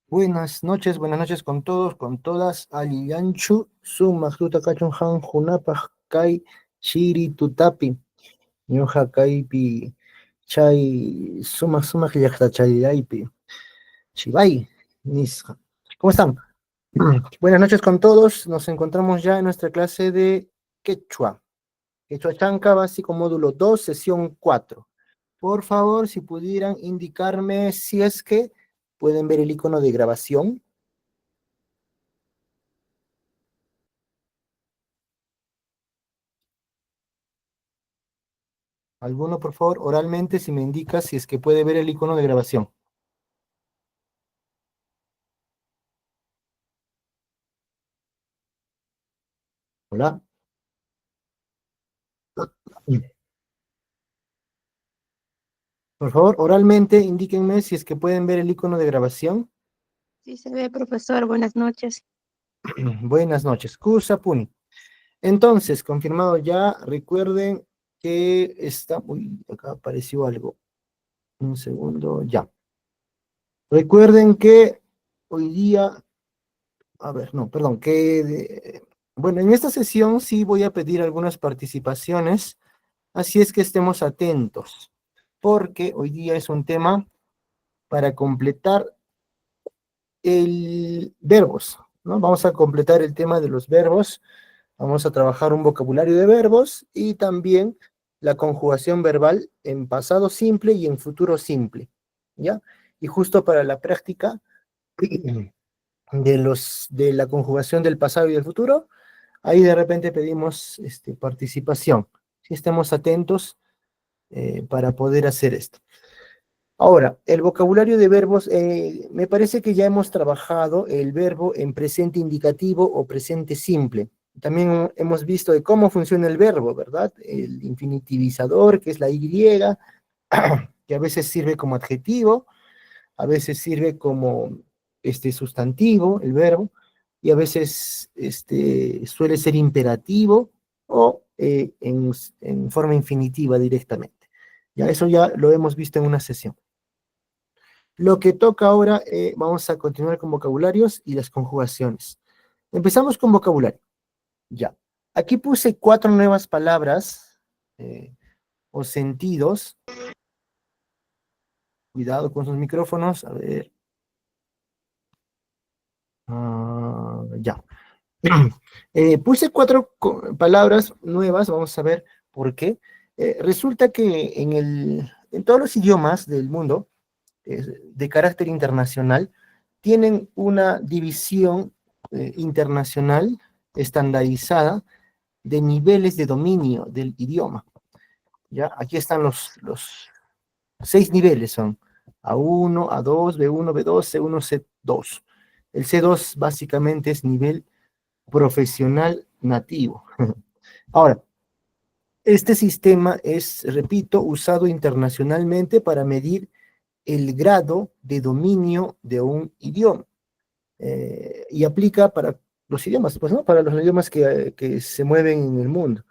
Buenas noches con todos, con todas. Alianchu, suma, tuta kachun han junapaj, kai, shiri tutapi, ñoja kaipi, chay, suma, llaqta chayaypi, chivay, nisqa. ¿Cómo están? Buenas noches con todos. Nos encontramos ya en nuestra clase de Quechua. Quechua Chanca, básico módulo 2, sesión 4. Por favor, si pudieran indicarme si es que pueden ver el icono de grabación. Alguno, por favor, oralmente, si me indica si es que puede ver el icono de grabación. Hola. Por favor, oralmente, indíquenme si es que pueden ver el icono de grabación. Sí se ve, profesor. Buenas noches. Buenas noches. Puni. Entonces, confirmado ya, recuerden que está... Uy, acá apareció algo. Un segundo, ya. Recuerden que hoy día... A ver, no, perdón, bueno, en esta sesión sí voy a pedir algunas participaciones, así es que estemos atentos, porque hoy día es un tema para completar el verbos, ¿no? Vamos a completar el tema de los verbos, vamos a trabajar un vocabulario de verbos y también la conjugación verbal en pasado simple y en futuro simple, ¿ya? Y justo para la práctica de la conjugación del pasado y del futuro, ahí de repente pedimos participación. Si estemos atentos para poder hacer esto. Ahora, el vocabulario de verbos, me parece que ya hemos trabajado el verbo en presente indicativo o presente simple. También hemos visto de cómo funciona el verbo, ¿verdad? El infinitivizador, que es la Y, que a veces sirve como adjetivo, a veces sirve como sustantivo, el verbo, y a veces suele ser imperativo o en forma infinitiva directamente. Ya eso ya lo hemos visto en una sesión. Lo que toca ahora, vamos a continuar con vocabularios y las conjugaciones. Empezamos con vocabulario. Ya. Aquí puse 4 nuevas palabras o sentidos. Cuidado con sus micrófonos. A ver. Ya. Puse 4 palabras nuevas. Vamos a ver por qué. Resulta que en todos los idiomas del mundo, de carácter internacional, tienen una división internacional estandarizada de niveles de dominio del idioma. ¿Ya? Aquí están los 6 niveles, son A1, A2, B1, B2, C1, C2. El C2 básicamente es nivel profesional nativo. Ahora, este sistema es, repito, usado internacionalmente para medir el grado de dominio de un idioma. Y aplica para los idiomas, pues, ¿no? Para los idiomas que se mueven en el mundo,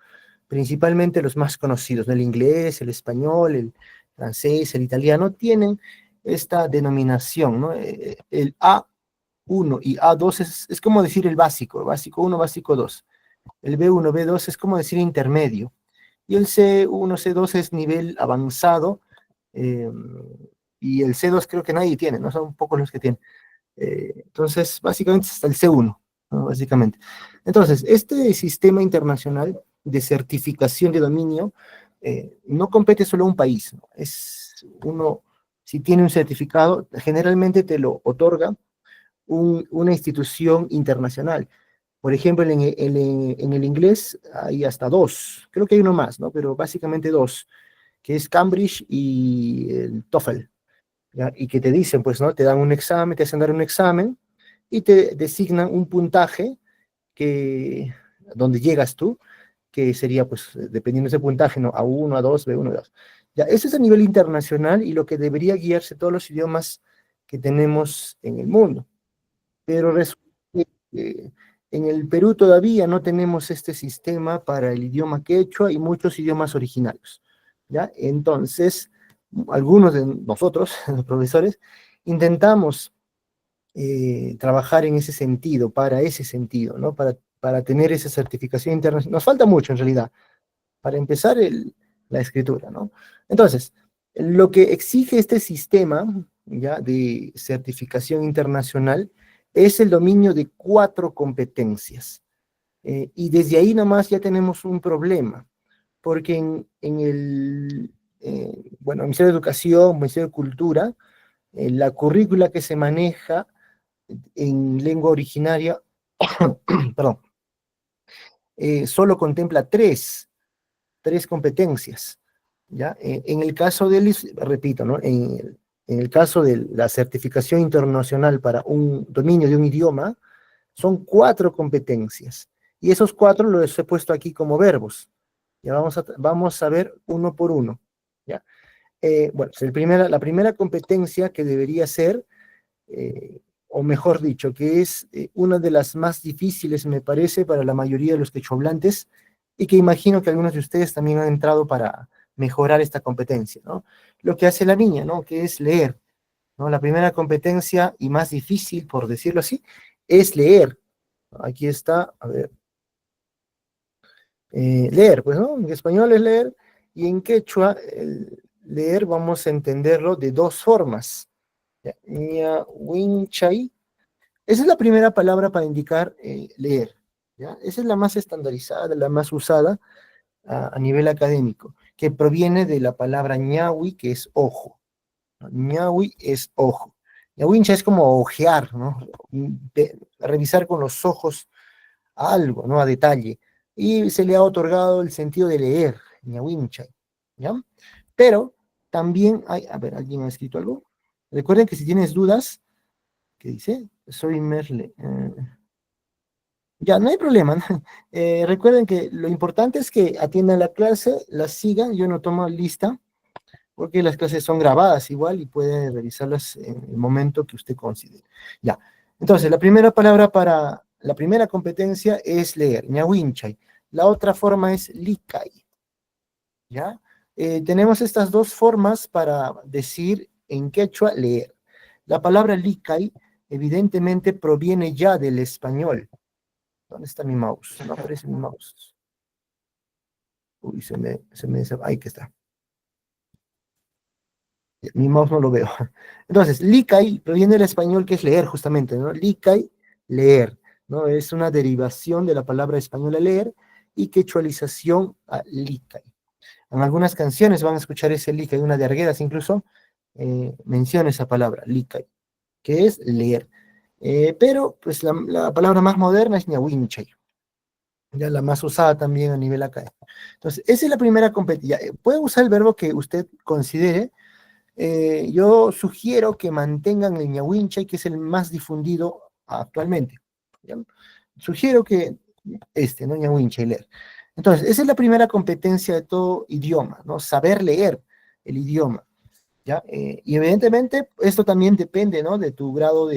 principalmente los más conocidos, ¿no? El inglés, el español, el francés, el italiano, tienen esta denominación, ¿no? El A1 y A2 es como decir el básico 1, básico 2. El B1, B2 es como decir intermedio. Y el C1, C2 es nivel avanzado. eh, y el C2 creo que nadie tiene, ¿no? Son pocos los que tienen. Entonces, básicamente hasta el C1, ¿no? Básicamente. Entonces, este sistema internacional de certificación de dominio no compete solo a un país, ¿no? Es uno, si tiene un certificado, generalmente te lo otorga una institución internacional. Por ejemplo, en el inglés hay hasta 2, creo que hay uno más, ¿no? Pero básicamente 2, que es Cambridge y el TOEFL. ¿Ya? Y que te dicen, pues, ¿no? Te dan un examen, te hacen dar un examen y te designan un puntaje que, donde llegas tú, que sería, pues, dependiendo de ese puntaje, ¿no? A1, A2, B1, B2. Ya, ese es a nivel internacional y lo que debería guiarse todos los idiomas que tenemos en el mundo. Pero resulta que en el Perú todavía no tenemos este sistema para el idioma quechua y muchos idiomas originarios. ¿Ya? Entonces, algunos de nosotros, los profesores, intentamos trabajar en ese sentido, para ese sentido, ¿no? Para tener esa certificación internacional. Nos falta mucho en realidad, para empezar la escritura, ¿no? Entonces, lo que exige este sistema, ya, de certificación internacional es el dominio de 4 competencias. Y desde ahí nomás ya tenemos un problema, porque en el, bueno, Ministerio de Educación, Ministerio de Cultura, la currícula que se maneja en lengua originaria, perdón, solo contempla tres competencias, ¿ya? En el caso del, repito, ¿no? En el caso de la certificación internacional para un dominio de un idioma, son 4 competencias, y esos 4 los he puesto aquí como verbos. Ya vamos a ver uno por uno, ¿ya? Bueno, pues la primera competencia que debería ser, o mejor dicho, que es una de las más difíciles, me parece, para la mayoría de los quechohablantes, y que imagino que algunos de ustedes también han entrado para mejorar esta competencia, ¿no? Lo que hace la niña, ¿no? Que es leer, ¿no? La primera competencia y más difícil, por decirlo así, es leer. Aquí está, a ver, leer, pues, ¿no? En español es leer, y en quechua, el leer vamos a entenderlo de 2 formas. Ñahuinchay. Esa es la primera palabra para indicar leer, ¿ya? Esa es la más estandarizada, la más usada a nivel académico, que proviene de la palabra ñahui, que es ojo, ¿no? Ñahui es ojo. Ñahuincha es como ojear, ¿no? Revisar con los ojos algo, ¿no? A detalle. Y se le ha otorgado el sentido de leer, ñahuinchay, ¿ya? Pero también hay, a ver, ¿alguien ha escrito algo? Recuerden que si tienes dudas, ¿qué dice? Soy Merle. Ya, no hay problema, ¿no? Recuerden que lo importante es que atiendan la clase, la sigan, yo no tomo lista, porque las clases son grabadas igual y pueden revisarlas en el momento que usted considere. Ya, entonces, la primera competencia es leer, ñahuinchay. La otra forma es likai, ¿ya? Tenemos estas 2 formas para decir en quechua leer. La palabra likai evidentemente proviene ya del español. ¿Dónde está mi mouse? No aparece mi mouse. Uy, ahí que está. Mi mouse no lo veo. Entonces, likai proviene del español, que es leer, justamente, ¿no? Likai, leer, ¿no? Es una derivación de la palabra española leer y quechualización a likai. En algunas canciones van a escuchar ese likai, una de Arguedas incluso, menciona esa palabra, likai, que es leer. Pero, pues, la palabra más moderna es ñahuinchay, ya la más usada también a nivel académico. Entonces, esa es la primera competencia. Puede usar el verbo que usted considere. Yo sugiero que mantengan el ñahuinchay, que es el más difundido actualmente, ¿ya? Sugiero que ¿no? Ñahuinchay, leer. Entonces, esa es la primera competencia de todo idioma, ¿no? Saber leer el idioma, ¿ya? Y evidentemente esto también depende, ¿no? De tu grado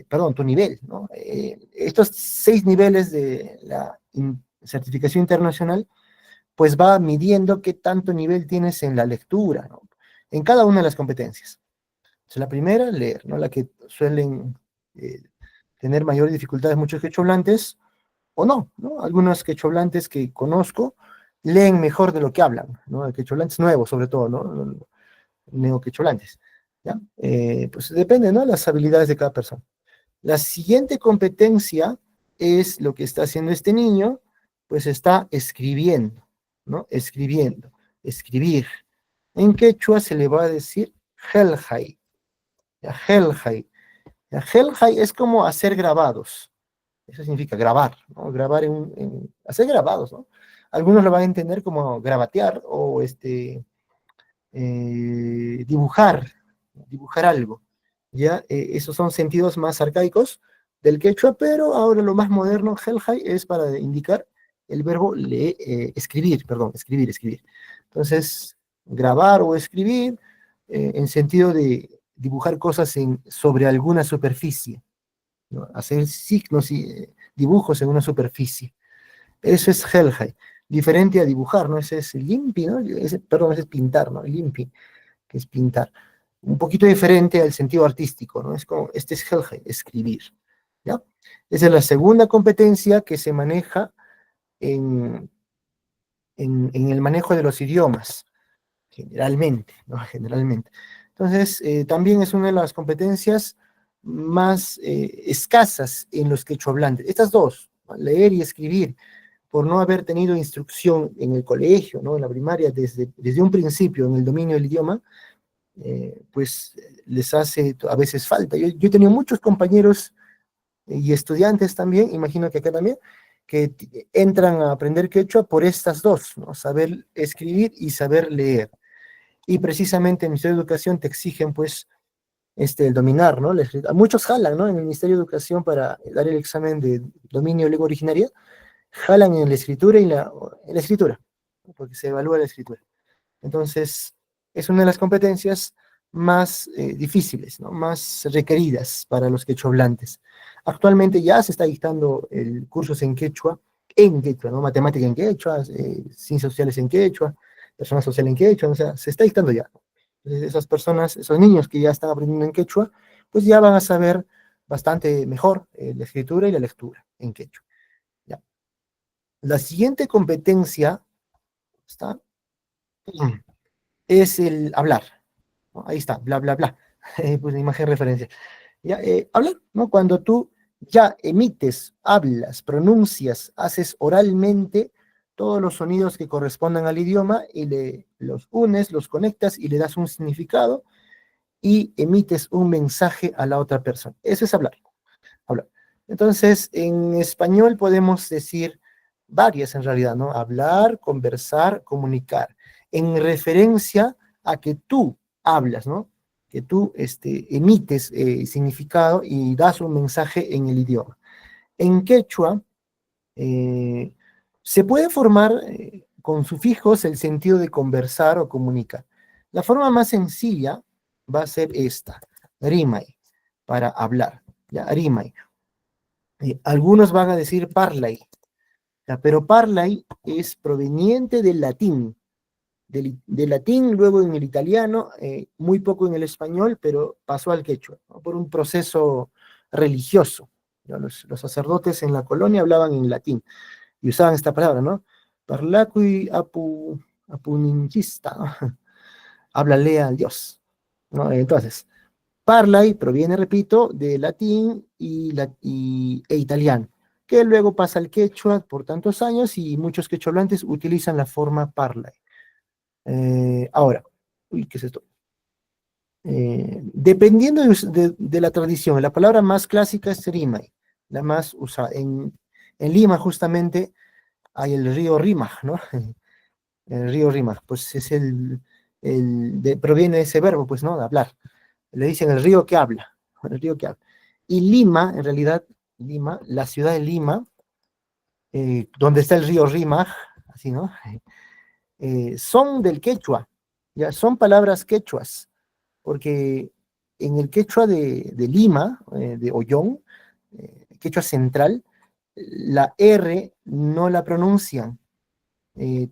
perdón, tu nivel, ¿no? Estos 6 niveles de la certificación internacional, pues va midiendo qué tanto nivel tienes en la lectura, ¿no? En cada una de las competencias. Entonces, la primera, leer, ¿no? La que suelen tener mayor dificultades muchos quechohablantes, o no, ¿no? Algunos quechohablantes que conozco leen mejor de lo que hablan, ¿no? Quechohablantes nuevos, sobre todo, ¿no? Neoquechohablantes, ¿ya? Pues depende, ¿no? Las habilidades de cada persona. La siguiente competencia es lo que está haciendo este niño, pues está escribiendo, ¿no? Escribiendo, escribir. En quechua se le va a decir helhai. Ya, helhai. Ya, helhai es como hacer grabados. Eso significa grabar, ¿no? Grabar hacer grabados, ¿no? Algunos lo van a entender como grabatear o dibujar algo. ¿Ya? Esos son sentidos más arcaicos del quechua, pero ahora lo más moderno, helhai, es para indicar el verbo escribir, perdón, escribir. Entonces, grabar o escribir en sentido de dibujar cosas sobre alguna superficie, ¿no? Hacer signos y dibujos en una superficie. Eso es helhai. Diferente a dibujar, ¿no? Ese es limpi, ¿no? Perdón, ese es pintar, ¿no? Limpi, que es pintar. un poquito diferente al sentido artístico, ¿no? Es como, este es Helge, escribir, ¿ya? Esa es la segunda competencia que se maneja en, en el manejo de los idiomas, generalmente, ¿no? Generalmente. Entonces, también es una de las competencias más escasas en los quechohablantes. Estas dos, ¿no? Leer y escribir, por no haber tenido instrucción en el colegio, ¿no? En la primaria, desde un principio en el dominio del idioma, pues les hace a veces falta. Yo he tenido muchos compañeros y estudiantes también, imagino que acá también, que entran a aprender quechua por estas dos, ¿no? Saber escribir y saber leer. Y precisamente en el Ministerio de Educación te exigen, pues, el dominar, ¿no? Muchos jalan, ¿no? En el Ministerio de Educación para dar el examen de dominio de lengua originaria, jalan en la escritura en la escritura, ¿no? Porque se evalúa la escritura. Entonces, es una de las competencias más difíciles, ¿no? Más requeridas para los quechohablantes. Actualmente ya se está dictando cursos en quechua, ¿no? Matemática en quechua, ciencias sociales en quechua, personas sociales en quechua, o sea, se está dictando ya. Entonces, esas personas, esos niños que ya están aprendiendo en quechua, pues ya van a saber bastante mejor la escritura y la lectura en quechua. ¿Ya? La siguiente competencia está, es el hablar, ¿no? Ahí está, bla, bla, bla. Pues imagen de referencia. ¿Ya? Hablar, ¿no? Cuando tú ya emites, hablas, pronuncias, haces oralmente todos los sonidos que correspondan al idioma y los unes, los conectas y le das un significado y emites un mensaje a la otra persona. Eso es hablar. Hablar. Entonces, en español podemos decir varias en realidad, ¿no? Hablar, conversar, comunicar, en referencia a que tú hablas, ¿no? Que tú emites significado y das un mensaje en el idioma. En quechua eh, se puede formar con sufijos el sentido de conversar o comunicar. La forma más sencilla va a ser esta, rimay, para hablar, ¿ya? Rimay. Algunos van a decir parlay, ¿ya? Pero parlay es proveniente del latín, del latín, luego en el italiano, muy poco en el español, pero pasó al quechua, ¿no? Por un proceso religioso. ¿Ya? Los sacerdotes en la colonia hablaban en latín y usaban esta palabra, ¿no? Parlacui apuninchista, ¿no? Háblale al Dios, ¿no? Entonces, parlay proviene, repito, de latín e italiano, que luego pasa al quechua por tantos años y muchos quechohablantes utilizan la forma parlay. Ahora, uy, ¿qué es esto? Dependiendo de la tradición, la palabra más clásica es rimay, la más usada. En Lima, justamente, hay el río Rímac, ¿no? El río Rímac, pues es proviene de ese verbo, pues, ¿no? De hablar. Le dicen el río que habla, el río que habla. Y Lima, en realidad, Lima, la ciudad de Lima, donde está el río Rímac, así, ¿no? Son del quechua, ya son palabras quechuas, porque en el quechua de Lima, de Ollón, quechua central, la R no la pronuncian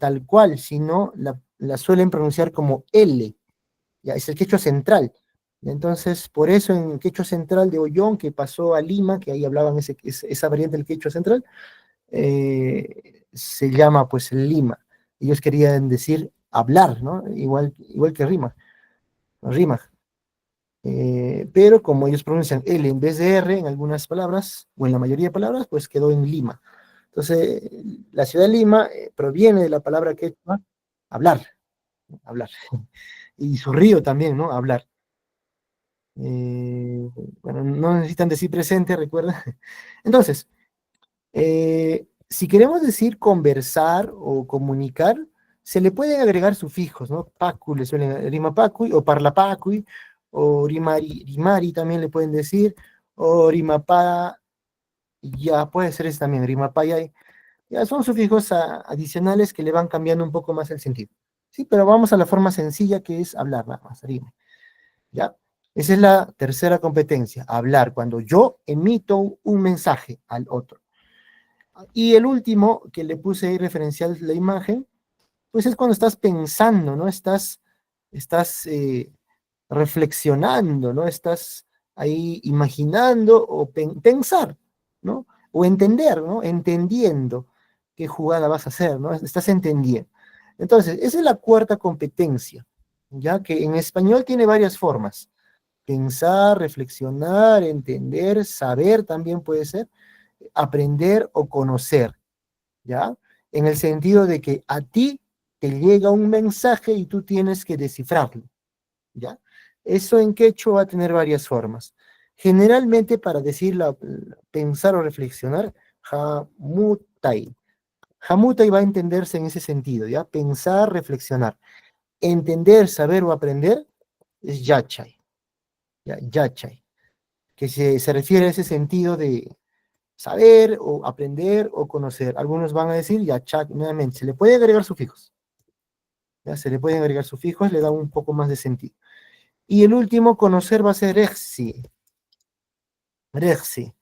tal cual, sino la suelen pronunciar como L, ya es el quechua central. Entonces, por eso en quechua central de Ollón, que pasó a Lima, que ahí hablaban esa variante del quechua central, se llama pues Lima. Ellos querían decir hablar, ¿no? Igual que rima. Pero como ellos pronuncian L en vez de R en algunas palabras, o en la mayoría de palabras, pues quedó en Lima. Entonces, la ciudad de Lima proviene de la palabra quechua, hablar, hablar. Y su río también, ¿no? Hablar. Eh, bueno, no necesitan decir presente, recuerda. Entonces, si queremos decir conversar o comunicar, se le pueden agregar sufijos, ¿no? Pacu, le suelen rima pacui, o parlapacui, o rimari también le pueden decir, o rimapa, ya puede ser ese también, rimapaya, ya son sufijos adicionales que le van cambiando un poco más el sentido. Sí, pero vamos a la forma sencilla que es hablar nada más, rima. ¿Ya? Esa es la tercera competencia, hablar, cuando yo emito un mensaje al otro. Y el último, que le puse ahí referencial la imagen, pues es cuando estás pensando, ¿no? Estás reflexionando, ¿no? Estás ahí imaginando o pensar, ¿no? O entender, ¿no? Entendiendo qué jugada vas a hacer, ¿no? Estás entendiendo. Entonces, esa es la cuarta competencia, ya que en español tiene varias formas. Pensar, reflexionar, entender, saber también puede ser, aprender o conocer, ¿ya? En el sentido de que a ti te llega un mensaje y tú tienes que descifrarlo, ¿ya? Eso en quechua va a tener varias formas. Generalmente para decirlo, pensar o reflexionar, hamutai. Hamutai va a entenderse en ese sentido, ¿ya? Pensar, reflexionar. Entender, saber o aprender es yachay, ¿ya? Yachay, que se refiere a ese sentido de saber o aprender o conocer. Algunos van a decir yachak, nuevamente, se le puede agregar sufijos, ¿ya? Se le pueden agregar sufijos, le da un poco más de sentido. Y el último, conocer, va a ser rexi. Rexi.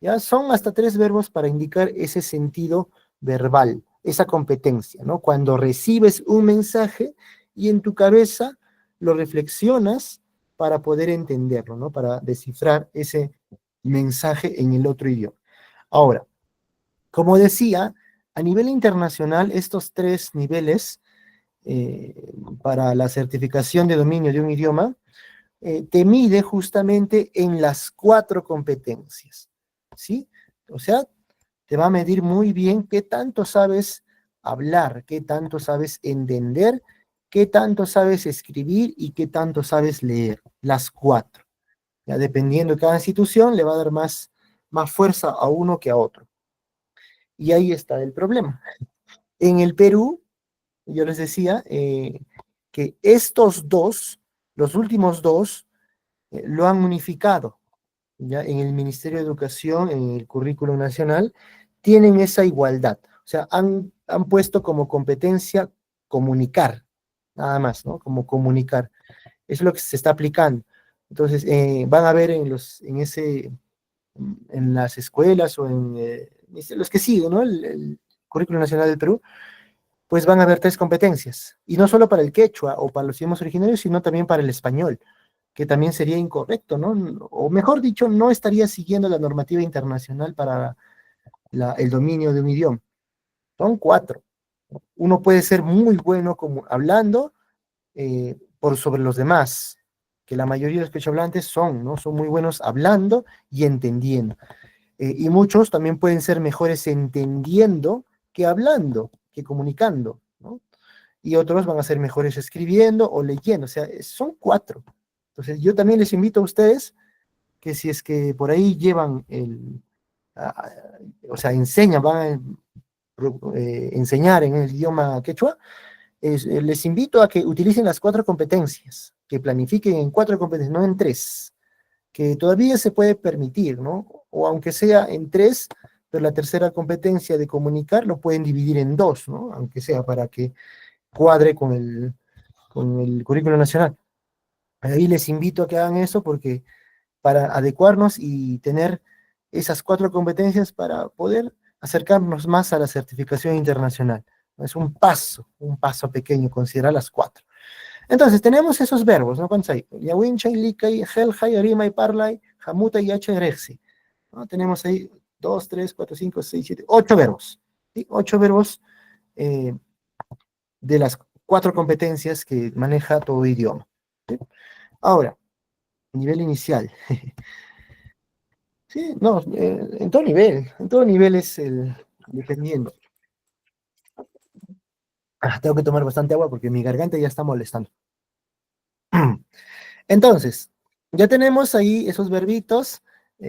¿Ya? Son hasta 3 verbos para indicar ese sentido verbal, esa competencia, ¿no? Cuando recibes un mensaje y en tu cabeza lo reflexionas para poder entenderlo, ¿no? Para descifrar ese mensaje en el otro idioma. Ahora, como decía, a nivel internacional, estos 3 niveles para la certificación de dominio de un idioma te mide justamente en las 4 competencias, ¿sí? O sea, te va a medir muy bien qué tanto sabes hablar, qué tanto sabes entender, qué tanto sabes escribir y qué tanto sabes leer, las 4. Ya dependiendo de cada institución, le va a dar más fuerza a uno que a otro. Y ahí está el problema. En el Perú, yo les decía que estos dos, los últimos dos, lo han unificado. ¿Ya? En el Ministerio de Educación, en el currículo nacional, tienen esa igualdad. O sea, han puesto como competencia comunicar, nada más, ¿no? Como comunicar. Eso es lo que se está aplicando. Entonces, van a ver en las escuelas o en los que siguen, ¿no? El currículo nacional del Perú, pues van a haber 3 competencias. Y no solo para el quechua o para los idiomas originarios, sino también para el español, que también sería incorrecto, ¿no? O mejor dicho, no estaría siguiendo la normativa internacional para el dominio de un idioma. Son 4. Uno puede ser muy bueno como hablando por sobre los demás, que la mayoría de los quechohablantes son, ¿no? Son muy buenos hablando y entendiendo. Y muchos también pueden ser mejores entendiendo que hablando, que comunicando, ¿no? Y otros van a ser mejores escribiendo o leyendo, o sea, son 4. Entonces yo también les invito a ustedes que si es que por ahí llevan o sea, enseñan, van a enseñar en el idioma quechua, les invito a que utilicen las 4 competencias, que planifiquen en 4 competencias, no en 3, que todavía se puede permitir, ¿no? O aunque sea en 3, pero la tercera competencia de comunicar lo pueden dividir en 2, ¿no? Aunque sea para que cuadre con el currículo nacional. Ahí les invito a que hagan eso porque para adecuarnos y tener esas 4 competencias para poder acercarnos más a la certificación internacional. Es un paso pequeño, considerar las 4. Entonces, tenemos esos verbos, ¿no? ¿Cuántos hay? Yawinchay, Likay, Helhay, Arimay, Parlay, Hamuta y Rexi. ¿No? Tenemos ahí 2, 3, 4, 5, 6, 7, 8 verbos. ¿Sí? 8 verbos eh, de las 4 competencias que maneja todo idioma. ¿Sí? Ahora, nivel inicial. Sí, no, en todo nivel es dependiendo. Tengo que tomar bastante agua porque mi garganta ya está molestando. Entonces, ya tenemos ahí esos verbitos.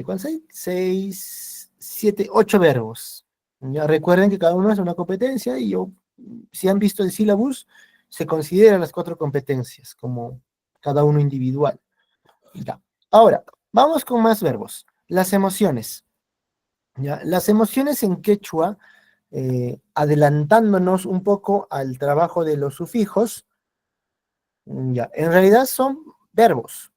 ¿Cuántos hay? 6, 7, 8 verbos. Ya recuerden que cada uno es una competencia y si han visto el sílabus, se consideran las 4 competencias como cada uno individual. Ya. Ahora, vamos con más verbos. Las emociones. ¿Ya? Las emociones en quechua, adelantándonos un poco al trabajo de los sufijos, ya, en realidad son verbos.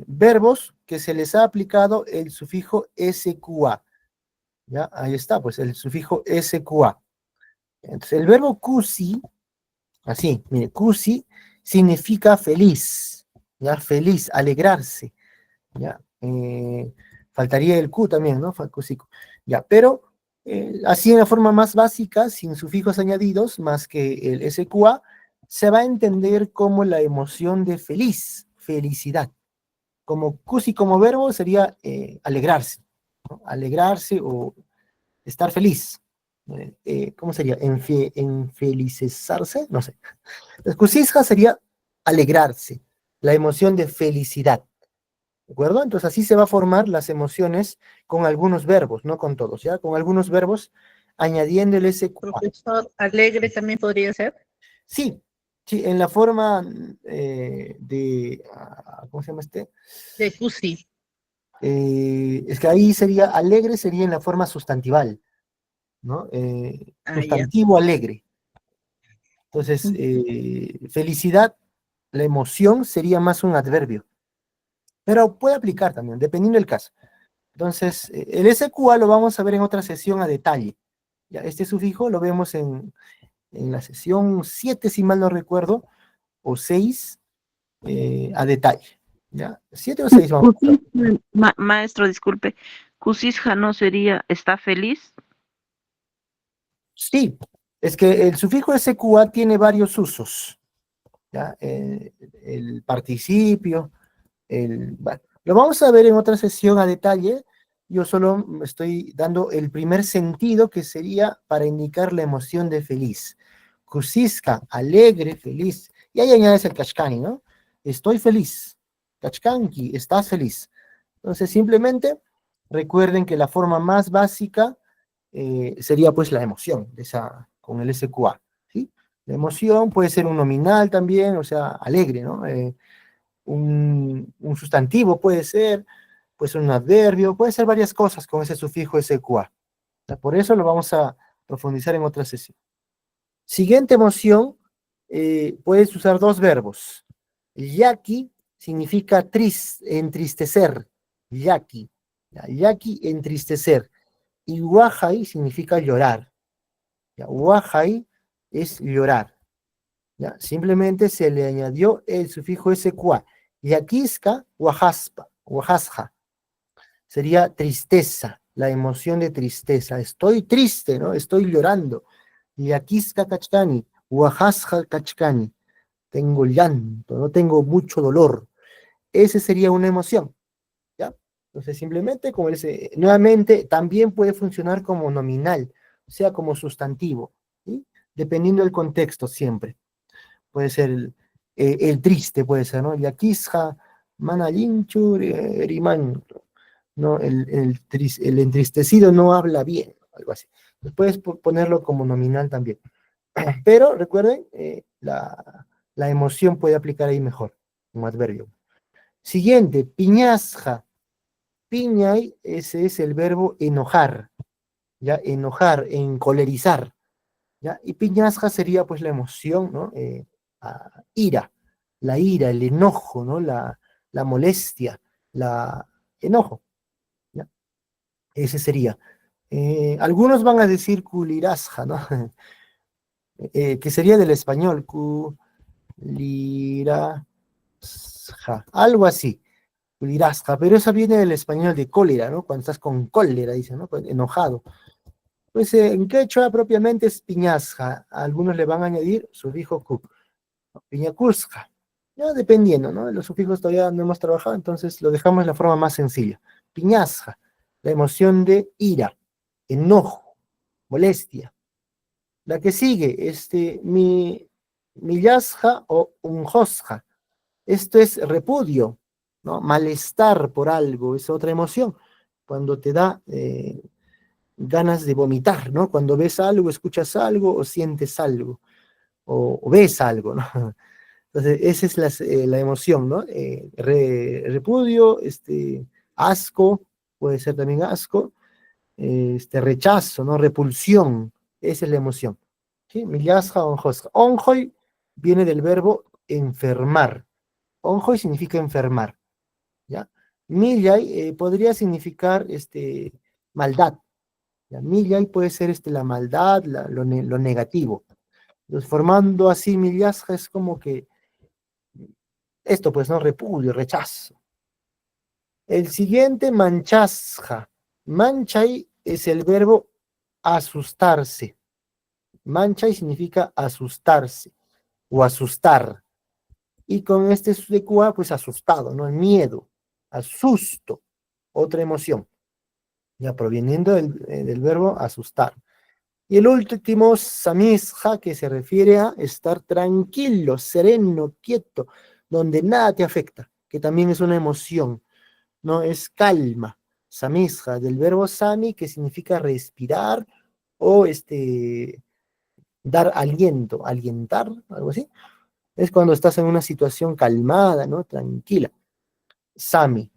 Verbos que se les ha aplicado el sufijo SQA. ¿Ya? Ahí está, pues el sufijo SQA. Entonces, el verbo kusi, así, mire, kusi significa feliz. ¿ya? Feliz, alegrarse, ¿ya? Faltaría el Q también, ¿no? Cusico. Ya, pero así en la forma más básica, sin sufijos añadidos, más que el SQA, se va a entender como la emoción de feliz, felicidad. Como cusi como verbo sería alegrarse, ¿no? Alegrarse o estar feliz. ¿Cómo sería? Enfelicizarse, no sé. Cusisja sería alegrarse, la emoción de felicidad. ¿De acuerdo? Entonces así se va a formar las emociones con algunos verbos, no con todos, ¿ya? Con algunos verbos añadiendo el SQA. Profesor, alegre también podría ser. Sí, sí, en la forma ¿cómo se llama este? De Cusi. Es que ahí sería, alegre sería en la forma sustantival, ¿no? Ah, ya. Sustantivo alegre. Entonces, felicidad, la emoción sería más un adverbio, pero puede aplicar también, dependiendo del caso. Entonces, el SQA lo vamos a ver en otra sesión a detalle. Ya, este sufijo lo vemos en la sesión 7, si mal no recuerdo, o 6, a detalle. ¿Ya? 7 o 6 vamos a ver. Maestro, disculpe, Kusisja no sería está feliz. Sí, es que el sufijo SQA tiene varios usos. ¿Ya? El participio, bueno, lo vamos a ver en otra sesión a detalle. Yo solo me estoy dando el primer sentido que sería para indicar la emoción de feliz. Kusisca, alegre, feliz. Y ahí añades el kachkani, ¿no? Estoy feliz. Kachkanki, estás feliz. Entonces, simplemente recuerden que la forma más básica sería pues la emoción, con el SQA, ¿sí? La emoción puede ser un nominal también, o sea, alegre, ¿no? Un sustantivo puede ser un adverbio, puede ser varias cosas con ese sufijo SQA. Por eso lo vamos a profundizar en otra sesión. Siguiente emoción, puedes usar dos verbos. Yaki significa entristecer. Yaki. Yaki, entristecer. Y wahai significa llorar. Wahai es llorar. ¿Ya? Simplemente se le añadió el sufijo SQA. Yakiska, wahaspa, wahasja. Sería tristeza, la emoción de tristeza. Estoy triste, ¿no? Estoy llorando. Yakiska kachkani, wahasja kachkani. Tengo llanto, no tengo mucho dolor. Esa sería una emoción, ¿ya? Entonces, simplemente como ese, nuevamente, también puede funcionar como nominal, o sea, como sustantivo, ¿sí? Dependiendo del contexto siempre. Puede ser el triste, puede ser, ¿no? Yakisha, manalinchu, riman, ¿no? El entristecido no habla bien, algo así. Puedes ponerlo como nominal también. Pero recuerden, la emoción puede aplicar ahí mejor, como adverbio. Siguiente, piñasja. Piñay, ese es el verbo enojar, ¿ya? Enojar, encolerizar, ¿ya? Y piñasja sería pues la emoción, ¿no? Ira, la ira, el enojo, ¿no? La molestia, la enojo, ¿ya? Ese sería. Algunos van a decir culirasja, ¿no? Que sería del español, culirasja, algo así, culirasja, pero eso viene del español de cólera, ¿no? Cuando estás con cólera, dicen, ¿no? Enojado. Pues en quechua propiamente es piñasja, algunos le van a añadir sufijo ku, piñacusca, ya dependiendo, ¿no? Los sufijos todavía no hemos trabajado, entonces lo dejamos de la forma más sencilla. Piñasja, la emoción de ira, enojo, molestia. La que sigue, millasja o unjosja. Esto es repudio, ¿no? Malestar por algo, es otra emoción. Cuando te da ganas de vomitar, ¿no? Cuando ves algo, escuchas algo o sientes algo, o ves algo, ¿no? Entonces, esa es la emoción, ¿no? Repudio, asco, puede ser también asco, rechazo, ¿no? Repulsión, esa es la emoción. ¿Sí? Millasja, onjosja. Onjoy viene del verbo enfermar. Onjoy significa enfermar, ¿ya? Millay podría significar maldad. ¿Ya? Millay puede ser la maldad, lo negativo. Entonces, formando así millasja es como que Esto pues, ¿no? Repudio, rechazo. El siguiente, manchasja. Manchai es el verbo asustarse. Manchai significa asustarse o asustar. Y con este sudequa, pues asustado, ¿no? El miedo, asusto, otra emoción. Ya proveniendo del verbo asustar. Y el último, samisja, que se refiere a estar tranquilo, sereno, quieto, donde nada te afecta, que también es una emoción, ¿no? Es calma. Samisja, del verbo sami, que significa respirar o dar aliento, alientar, algo así. Es cuando estás en una situación calmada, ¿no? Tranquila. Sami.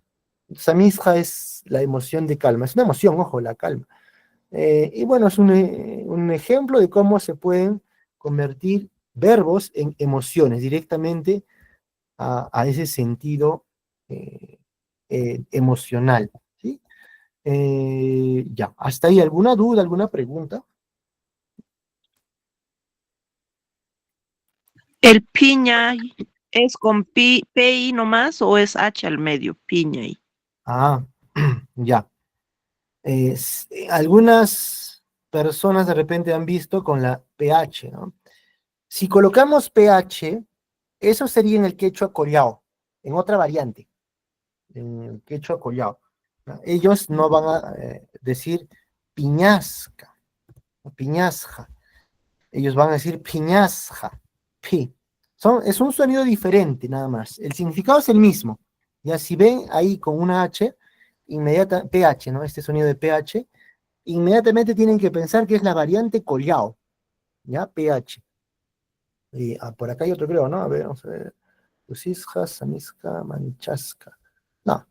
Samisja es la emoción de calma. Es una emoción, ojo, la calma. Y bueno, es un ejemplo de cómo se pueden convertir verbos en emociones directamente a ese sentido emocional. ¿Sí? Ya, ¿hasta ahí alguna duda, alguna pregunta? ¿El piñay es con PI nomás o es H al medio? Piñay. Ah, ya. Algunas personas de repente han visto con la PH, ¿no? Si colocamos PH, eso sería en el quechua collao, en otra variante, en el quechua collao, ¿no? Ellos no van a decir piñasca, o piñasja, ellos van a decir piñasja, pi. Es un sonido diferente nada más, el significado es el mismo. Ya si ven ahí con una H, PH, ¿no? Este sonido de PH, inmediatamente tienen que pensar que es la variante collao, ¿ya? PH. Y por acá hay otro creo, ¿no? A ver, vamos a ver. Usisja, Samisca, Manchasca. No,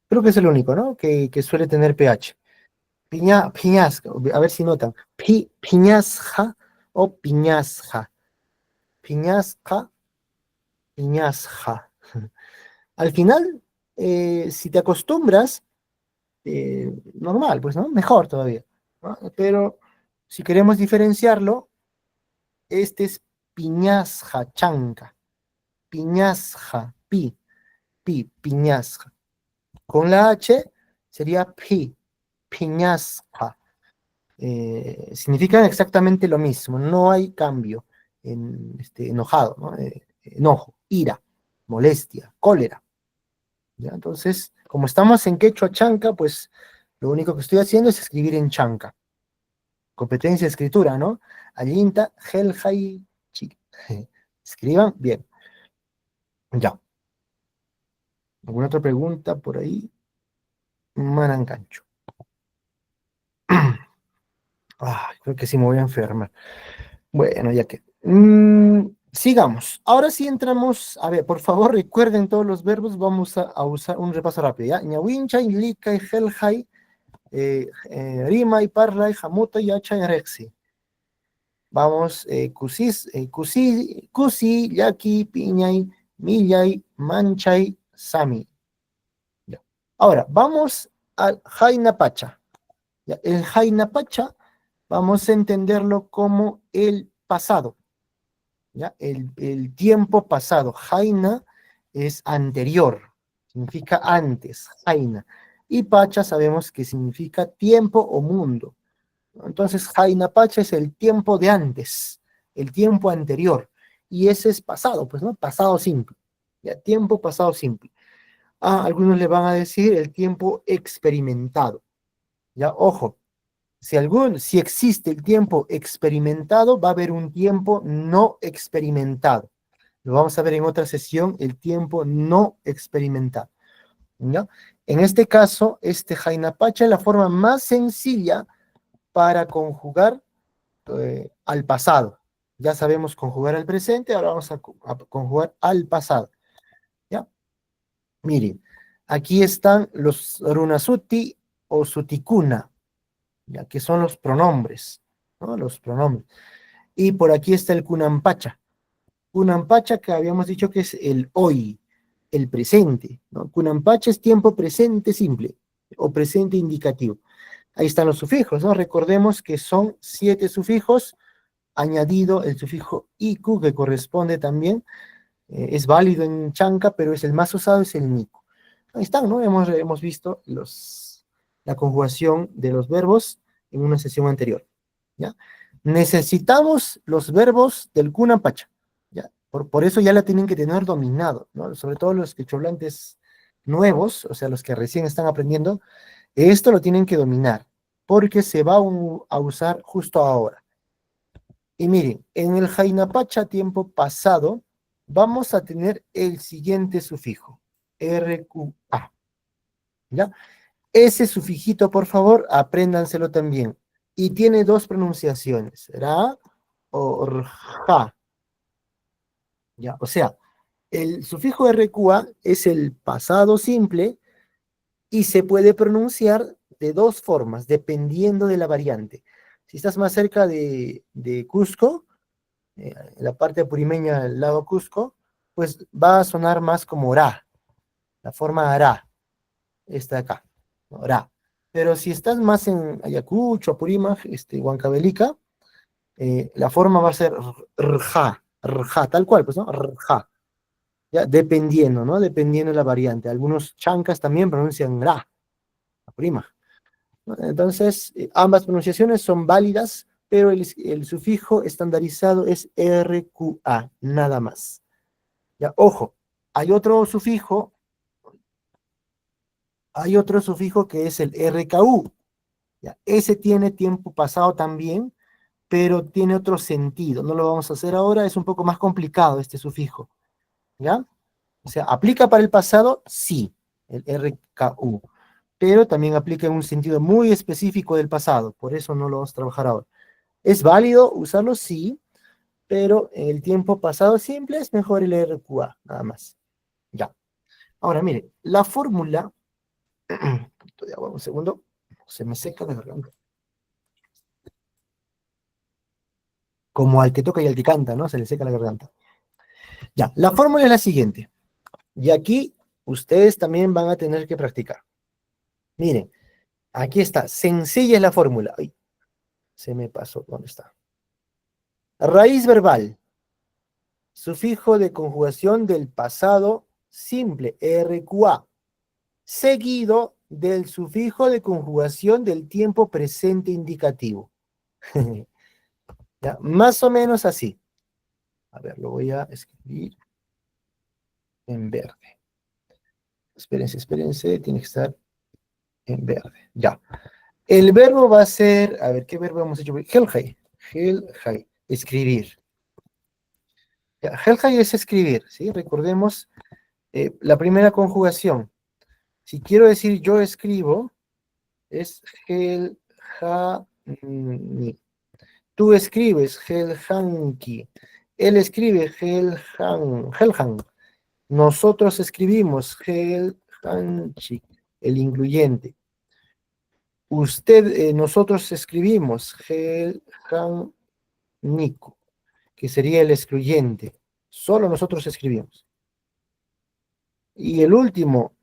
creo que es el único, ¿no? Que suele tener pH. Piñasca, a ver si notan. Piñasja o piñasja. Piñasca, piñasja. Al final, si te acostumbras, normal, pues, ¿no? Mejor todavía, ¿no? Pero si queremos diferenciarlo, este es piñasja, chanca. Piñasja, piñasja. Con la H sería piñasca. Significan exactamente lo mismo, no hay cambio en enojado, ¿no? Enojo, ira, molestia, cólera. ¿Ya? Entonces, como estamos en quechua chanca, pues lo único que estoy haciendo es escribir en chanca. Competencia de escritura, ¿no? Allinta, Helhai, Chi. Escriban bien. Ya. ¿Alguna otra pregunta por ahí? Manancancho. Creo que sí me voy a enfermar. Bueno, ya que. Sigamos. Ahora sí entramos. A ver, por favor, recuerden todos los verbos. Vamos a usar un repaso rápido. ¿Ya? Ñawincha, Inlika, Helhai, Rima, Parla, Jamuta, Yacha, Rexi. Vamos, Kusi, Yaki, Piñay, Millay, Manchay, Sami. Ya. Ahora, vamos al Jaina Pacha. ¿Ya? El Jaina Pacha vamos a entenderlo como el pasado, ¿ya? El tiempo pasado. Jaina es anterior, significa antes, Jaina. Y Pacha sabemos que significa tiempo o mundo. Entonces, Jaina Pacha es el tiempo de antes, el tiempo anterior. Y ese es pasado, pues, ¿no? Pasado simple. ¿Ya? Tiempo pasado simple. Algunos le van a decir el tiempo experimentado. Ya, ojo, si existe el tiempo experimentado, va a haber un tiempo no experimentado. Lo vamos a ver en otra sesión, el tiempo no experimentado. ¿Ya? En este caso, Jainapacha es la forma más sencilla para conjugar al pasado. Ya sabemos conjugar al presente, ahora vamos a conjugar al pasado. ¿Ya? Miren, aquí están los runasuti o sutikuna, ya que son los pronombres, ¿no? Los pronombres. Y por aquí está el kunampacha. Kunampacha que habíamos dicho que es el hoy, el presente, ¿no? Kunampacha es tiempo presente simple o presente indicativo. Ahí están los sufijos, ¿no? Recordemos que son 7 sufijos, añadido el sufijo iku, que corresponde también Es válido en Chanca, pero es el más usado, es el Nico. Ahí están, ¿no? Hemos visto la conjugación de los verbos en una sesión anterior, ¿ya? Necesitamos los verbos del Kunapacha, ¿ya? Por eso ya la tienen que tener dominado, ¿no? Sobre todo los quechohablantes nuevos, o sea, los que recién están aprendiendo, esto lo tienen que dominar, porque se va a usar justo ahora. Y miren, en el Jainapacha tiempo pasado, vamos a tener el siguiente sufijo, RQA, ¿ya? Ese sufijito, por favor, apréndanselo también. Y tiene dos pronunciaciones, ra o rja, ¿ya? O sea, el sufijo RQA es el pasado simple y se puede pronunciar de dos formas, dependiendo de la variante. Si estás más cerca de Cusco, en la parte apurimeña del lago Cusco, pues va a sonar más como ra, la forma ara, esta de acá, ¿no? Ra. Pero si estás más en Ayacucho, Apurímac, Huancavelica, la forma va a ser rja, rja, tal cual, pues, ¿no? Rja. Ya, dependiendo, ¿no? Dependiendo de la variante. Algunos chancas también pronuncian ra, Apurímac, ¿no? Entonces, ambas pronunciaciones son válidas, pero el sufijo estandarizado es RQA, nada más. Ya, ojo, hay otro sufijo que es el RKU. Ya, ese tiene tiempo pasado también, pero tiene otro sentido. No lo vamos a hacer ahora, es un poco más complicado este sufijo. ¿Ya? O sea, ¿aplica para el pasado? Sí, el RKU. Pero también aplica en un sentido muy específico del pasado, por eso no lo vamos a trabajar ahora. ¿Es válido usarlo? Sí, pero en el tiempo pasado simple es mejor el RQA, nada más. Ya. Ahora, mire, la fórmula, de agua, un segundo, se me seca la garganta. Como al que toca y al que canta, ¿no? Se le seca la garganta. Ya, la fórmula es la siguiente. Y aquí ustedes también van a tener que practicar. Miren, aquí está, sencilla es la fórmula. Ay, se me pasó, ¿dónde está? Raíz verbal, sufijo de conjugación del pasado simple, RQA, seguido del sufijo de conjugación del tiempo presente indicativo. Ya, más o menos así. A ver, lo voy a escribir en verde. Espérense, espérense, tiene que estar en verde. Ya. El verbo va a ser, a ver, ¿qué verbo hemos hecho? Helhai. Helhai, escribir. Ya, Helhai es escribir, ¿sí? Recordemos la primera conjugación. Si quiero decir yo escribo, es Helhani. Tú escribes Helhanki. Él escribe Helhan. Nosotros escribimos Helhanchik, el incluyente. Nosotros escribimos Helhan Nico, que sería el excluyente. Solo nosotros escribimos. Y el último,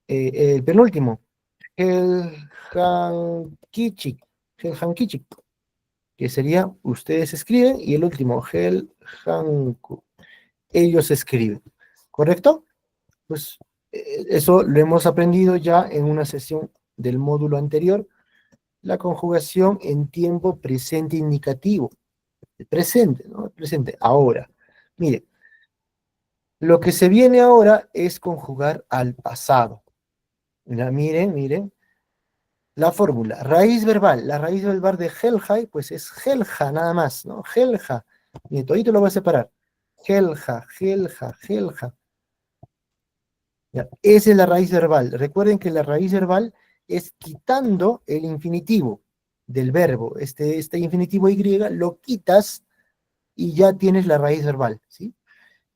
el penúltimo, Helhankichik, Helhankichik, que sería ustedes escriben, y el último, Helhanku, ellos escriben. ¿Correcto? Pues eso lo hemos aprendido ya en una sesión del módulo anterior, la conjugación en tiempo presente indicativo. Presente, ¿no? Presente, ahora. Mire, lo que se viene ahora es conjugar al pasado. Ya, miren, miren. La fórmula, raíz verbal. La raíz verbal de Helja, pues es Helja nada más, ¿no? Helja. Miren, todito lo voy a separar. Helja, Helja, Helja. Ya, esa es la raíz verbal. Recuerden que la raíz verbal es quitando el infinitivo del verbo. Este infinitivo Y lo quitas y ya tienes la raíz verbal, ¿sí?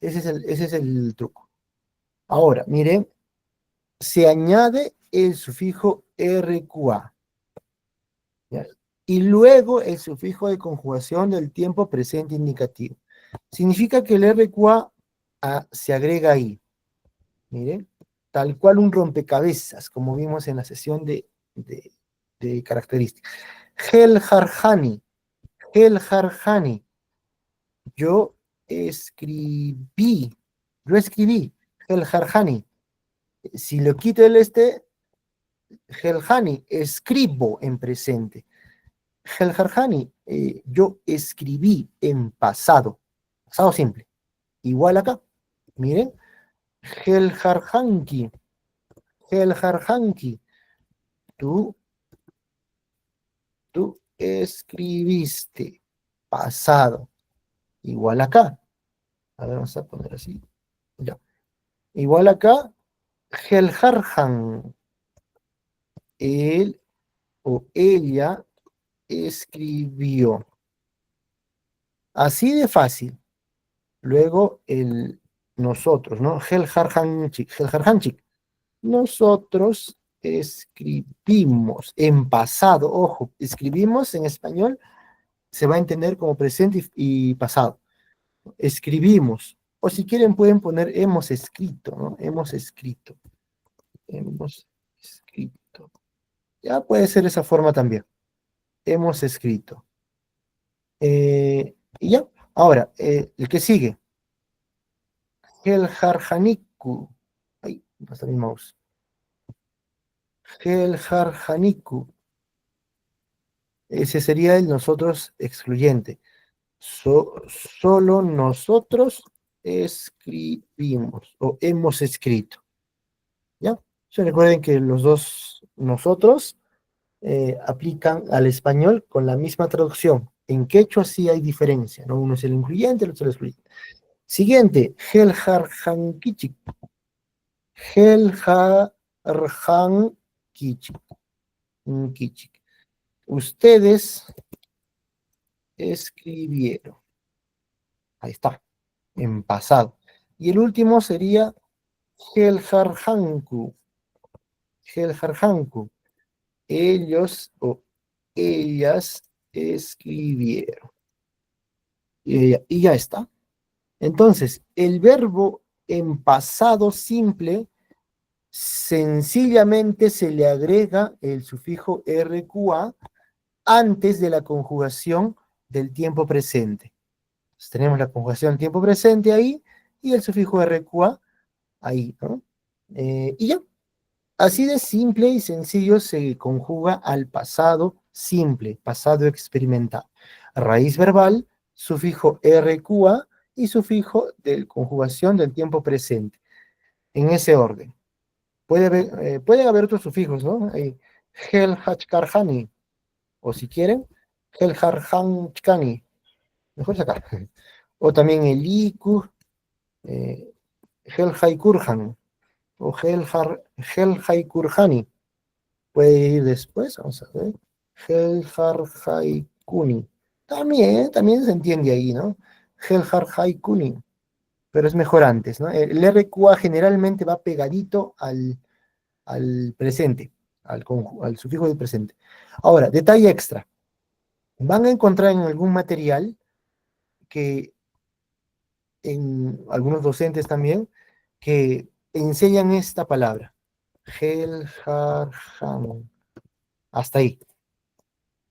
Ese es el truco. Ahora, miren, se añade el sufijo RQA, ¿ya? Y luego el sufijo de conjugación del tiempo presente indicativo. Significa que el RQA se agrega ahí, miren, tal cual un rompecabezas, como vimos en la sesión de características. Hel Harhani, Hel Harhani, yo escribí, Yo escribí, el Harjani. Si lo quito el Helhani, escribo en presente. Helharjani, yo escribí en pasado. Pasado simple. Igual acá. Miren. Helharjanki. Helharjanki. Tú escribiste. Pasado. Igual acá. A ver, vamos a poner así. Ya. Igual acá. Helharjan. Él o ella escribió. Así de fácil. Luego el nosotros, ¿no? Helharjanchik. Nosotros escribimos en pasado. Ojo, escribimos en español se va a entender como presente y pasado. Escribimos. O si quieren pueden poner hemos escrito, ¿no? Hemos escrito. Hemos escrito. Ya puede ser esa forma también. Hemos escrito. Y ya. Ahora, el que sigue. Helharjaniku. Ay, no está mi mouse. Helharjaniku. Ese sería el nosotros excluyente. Solo nosotros escribimos o hemos escrito. ¿Ya? So, recuerden que los dos nosotros aplican al español con la misma traducción. En quechua sí hay diferencia, ¿no? Uno es el incluyente, el otro es el excluyente. Siguiente, Helharjankichik. Helharjankichik. Ustedes escribieron. Ahí está, en pasado. Y el último sería Helharjanku. Helharjanku. Ellos o ellas escribieron. Y ya está. Entonces, el verbo en pasado simple sencillamente se le agrega el sufijo RQA antes de la conjugación del tiempo presente. Entonces, tenemos la conjugación del tiempo presente ahí y el sufijo RQA ahí, ¿no? Y ya. Así de simple y sencillo se conjuga al pasado simple, pasado experimental. Raíz verbal, sufijo RQA y sufijo de conjugación del tiempo presente. En ese orden. Pueden haber otros sufijos, ¿no? Helhachkarhani, o si quieren, Helharhanchkani. Mejor sacar. O también el iku, Helhaikurhan, o Helhaikurhani. Puede ir después, vamos a ver. Helharhaikuni. También se entiende ahí, ¿no? Helharhaikuni. Pero es mejor antes, ¿no? El RQA generalmente va pegadito al presente, al sufijo del presente. Ahora, detalle extra. Van a encontrar en algún material que en algunos docentes también que enseñan esta palabra. Helharhan. Hasta ahí.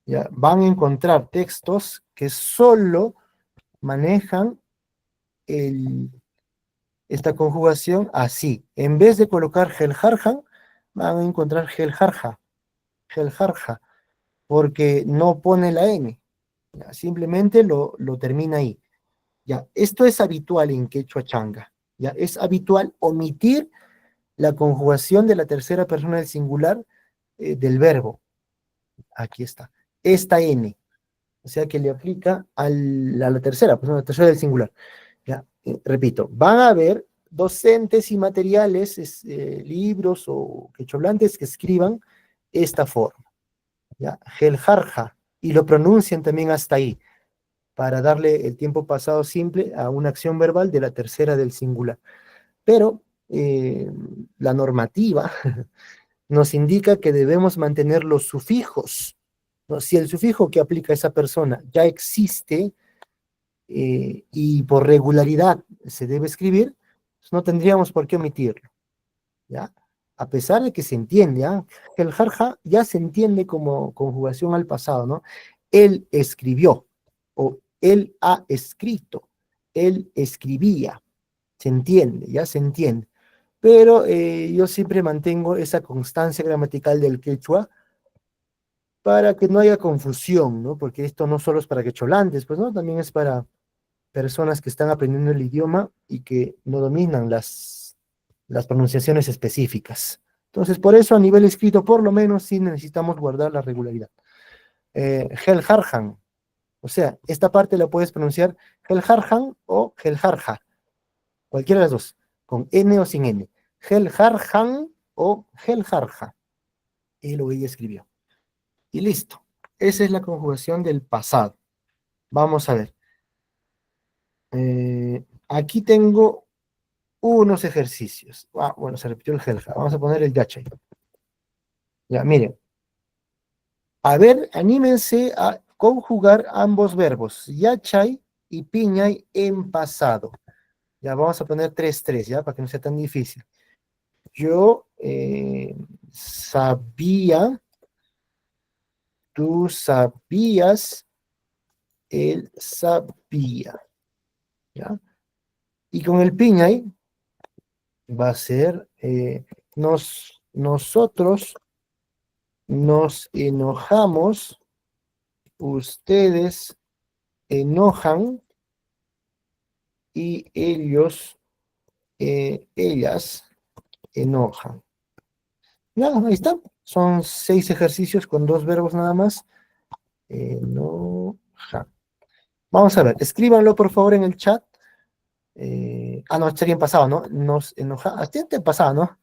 ¿Ya? Van a encontrar textos que solo manejan esta conjugación así. En vez de colocar helharhan, van a encontrar helharja, porque no pone la N. ¿Ya? Simplemente lo termina ahí. ¿Ya? Esto es habitual en quechua changa. ¿Ya? Es habitual omitir la conjugación de la tercera persona del singular del verbo. Aquí está. Esta N. O sea que le aplica a la tercera persona, la tercera del singular. ¿Ya? Repito, van a haber docentes y materiales, libros o quechohablantes que escriban esta forma. ¿Ya? Helharja. Y lo pronuncian también hasta ahí, para darle el tiempo pasado simple a una acción verbal de la tercera del singular. Pero la normativa nos indica que debemos mantener los sufijos, ¿no? Si el sufijo que aplica esa persona ya existe y por regularidad se debe escribir, pues no tendríamos por qué omitirlo, ¿ya? A pesar de que se entiende, ¿ah? El jarja ya se entiende como conjugación al pasado, ¿no? Él escribió, o él ha escrito, él escribía, Se entiende, ya se entiende. Pero yo siempre mantengo esa constancia gramatical del quechua para que no haya confusión, ¿no? Porque esto no solo es para quecholantes, pues, ¿no? También es para personas que están aprendiendo el idioma y que no dominan las pronunciaciones específicas. Entonces, por eso a nivel escrito, por lo menos, sí necesitamos guardar la regularidad. Heljarjan, o sea, esta parte la puedes pronunciar Heljarjan o Heljarja, cualquiera de las dos, con N o sin N. Heljarjan o Heljarja, es lo que ella escribió. Y listo. Esa es la conjugación del pasado. Vamos a ver. Aquí tengo unos ejercicios. Ah, bueno, se repitió el Helja. Vamos a poner el Yachay. Ya, miren. A ver, anímense a conjugar ambos verbos, Yachay y Piñay en pasado. Ya vamos a poner 3-3, ya, para que no sea tan difícil. Yo sabía, tú sabías, él sabía, ¿ya? Y con el Piñay va a ser, nosotros nos enojamos, ustedes enojan y ellos, ellas enojan. Ya, ahí está. Son 6 ejercicios con 2 verbos nada más. Enojan. Vamos a ver, escríbanlo por favor en el chat. No, sería en pasado, ¿no? Nos enojaron. En pasado, ¿no?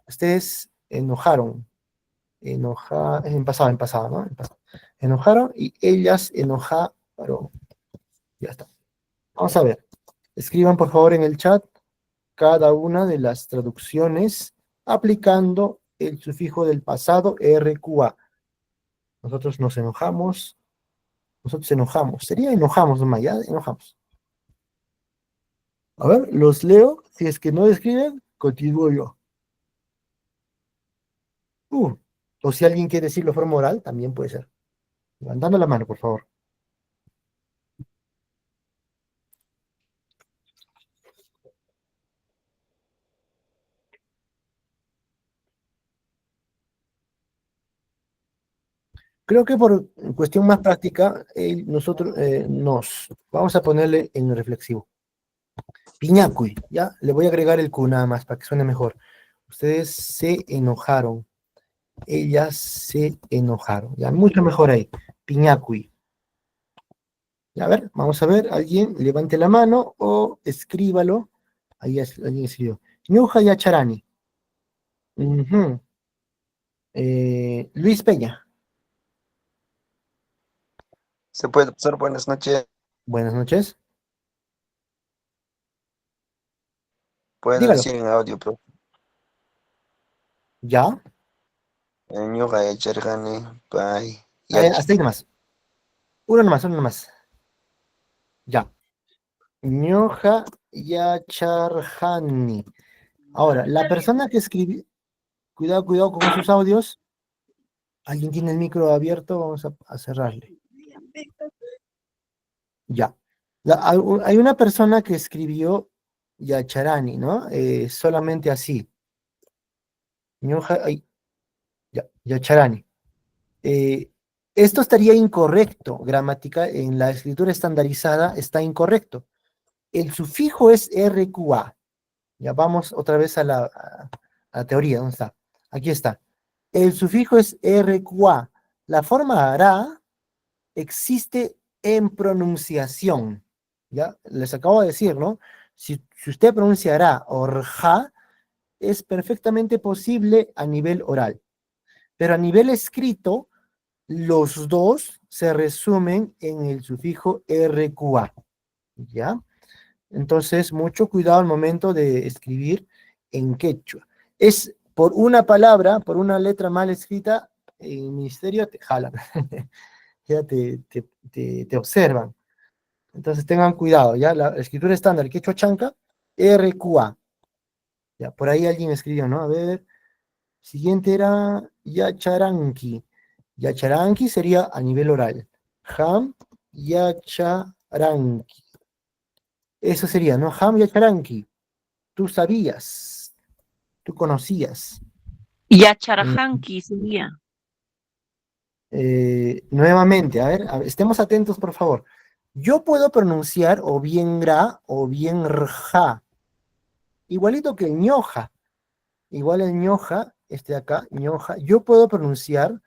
Ustedes enojaron. En pasado, ¿no? En pasado. Enojaron y ellas enojaron. Ya está. Vamos a ver. Escriban por favor en el chat cada una de las traducciones aplicando el sufijo del pasado RQA. Nosotros nos enojamos. Nosotros enojamos. Sería enojamos nomás, ¿ya? Enojamos. A ver, los leo. Si es que no escriben, continúo yo. O si alguien quiere decirlo de forma oral, también puede ser. Levantando la mano, por favor. Creo que por cuestión más práctica, nosotros nos vamos a ponerle en reflexivo. Piñacuy, ¿ya? Le voy a agregar el Q nada más para que suene mejor. Ustedes se enojaron. Ellas se enojaron. Ya, mucho mejor ahí. Piñacuy. A ver, vamos a ver. Alguien levante la mano o escríbalo. Ahí alguien escribió. Ñuja Yacharani. Ujú. Luis Peña. Se puede pasar buenas noches. Buenas noches. Puedo Dígalo. decir en audio, pero ¿Ya? ñuqa yacharqani pay Hasta ahí nomás. Uno nomás. Ya. Ñoja Yacharjani. Ahora, la persona que escribió, cuidado con sus audios. ¿Alguien tiene el micro abierto? Vamos a cerrarle. Ya. Hay una persona que escribió Yacharani, ¿no? Solamente así. Yacharani. Esto estaría incorrecto. Gramática en la escritura estandarizada está incorrecto. El sufijo es RQA. Ya vamos otra vez a la teoría. ¿Dónde está? Aquí está. El sufijo es RQA. La forma hará existe en pronunciación. ¿Ya? Les acabo de decir, ¿no? Si usted pronunciará orja, es perfectamente posible a nivel oral. Pero a nivel escrito, los dos se resumen en el sufijo RQA. ¿Ya? Entonces, mucho cuidado al momento de escribir en quechua. Es por una palabra, por una letra mal escrita, en el ministerio te jalan. Ya te observan. Entonces tengan cuidado, ¿ya? La escritura estándar, quechua chanca, RQA. Ya, por ahí alguien escribió, ¿no? A ver, siguiente era Yacharanqui. Yacharanqui sería a nivel oral. Ham Yacharanqui. Eso sería, ¿no? Ham Yacharanqui. tú sabías, tú conocías. Yacharhanki sería. Nuevamente, a ver, estemos atentos, por favor. Yo puedo pronunciar o bien ra o bien rja, igualito que el ñoja. Igual el ñoja, este de acá, ñoja, yo puedo pronunciar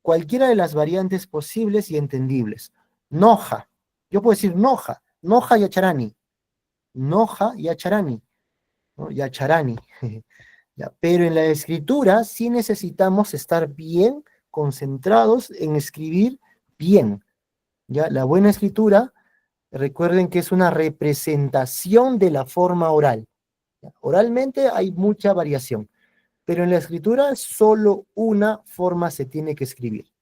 cualquiera de las variantes posibles y entendibles. Noja, yo puedo decir noja, noja yacharani, noja yacharani, ¿no? Yacharani. Ya, pero en la escritura sí necesitamos estar bien concentrados en escribir bien. ¿Ya? La buena escritura, recuerden que es una representación de la forma oral. ¿Ya? Oralmente hay mucha variación, pero en la escritura solo una forma se tiene que escribir.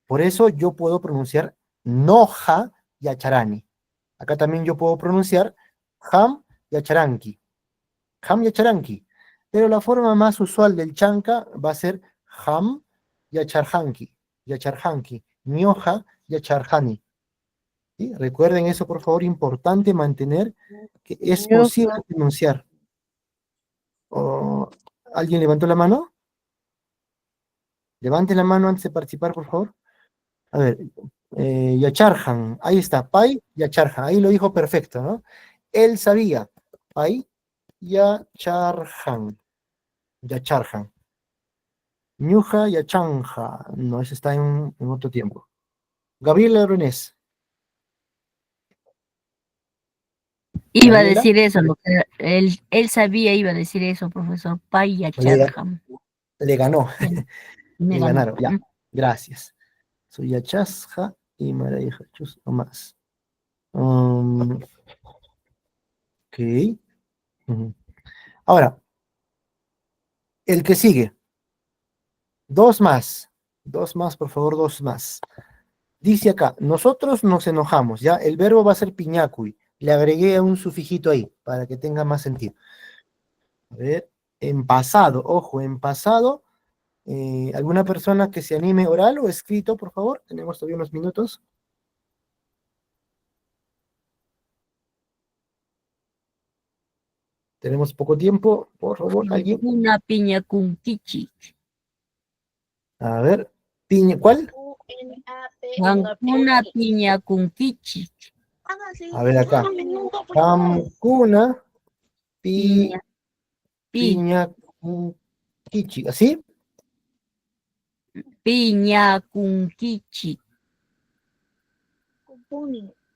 Por eso yo puedo pronunciar noja yacharani. Acá también yo puedo pronunciar ham yacharanki. Ham yacharanki. Pero la forma más usual del chanca va a ser ham yacharhanki. Yacharhanki. Nioja yacharhani. ¿Sí? Recuerden eso, por favor, importante mantener que es posible pronunciar. ¿Alguien levantó la mano? Levante la mano antes de participar, por favor. A ver, Yacharhan, ahí está, Pai Yacharhan, ahí lo dijo perfecto, ¿no? Él sabía, Pai Yacharhan, Yacharhan. Ñuja Yachanja, no, ese está en otro tiempo. Gabriela Renés. Iba a Gabriela, decir eso, lo que él sabía, iba a decir eso, profesor Paya le, Charham. le ganó, Me le ganó. ganaron, ya, gracias. Soy Yachasja y María Chus, no más. Ok. Ujú. Ahora, el que sigue. Dos más, por favor, dos más. Dice acá, nosotros nos enojamos, ¿ya? El verbo va a ser piñacui. Le agregué un sufijito ahí, para que tenga más sentido. A ver, en pasado, ojo, en pasado, ¿alguna persona que se anime oral o escrito, por favor? Tenemos todavía unos minutos. Tenemos poco tiempo, por favor, alguien. Una piña con kichi. A ver, piña, ¿cuál? Una piña con kichi. A ver acá. Camcuna, Piña. piña, kichi, ¿así? Piña con kichi.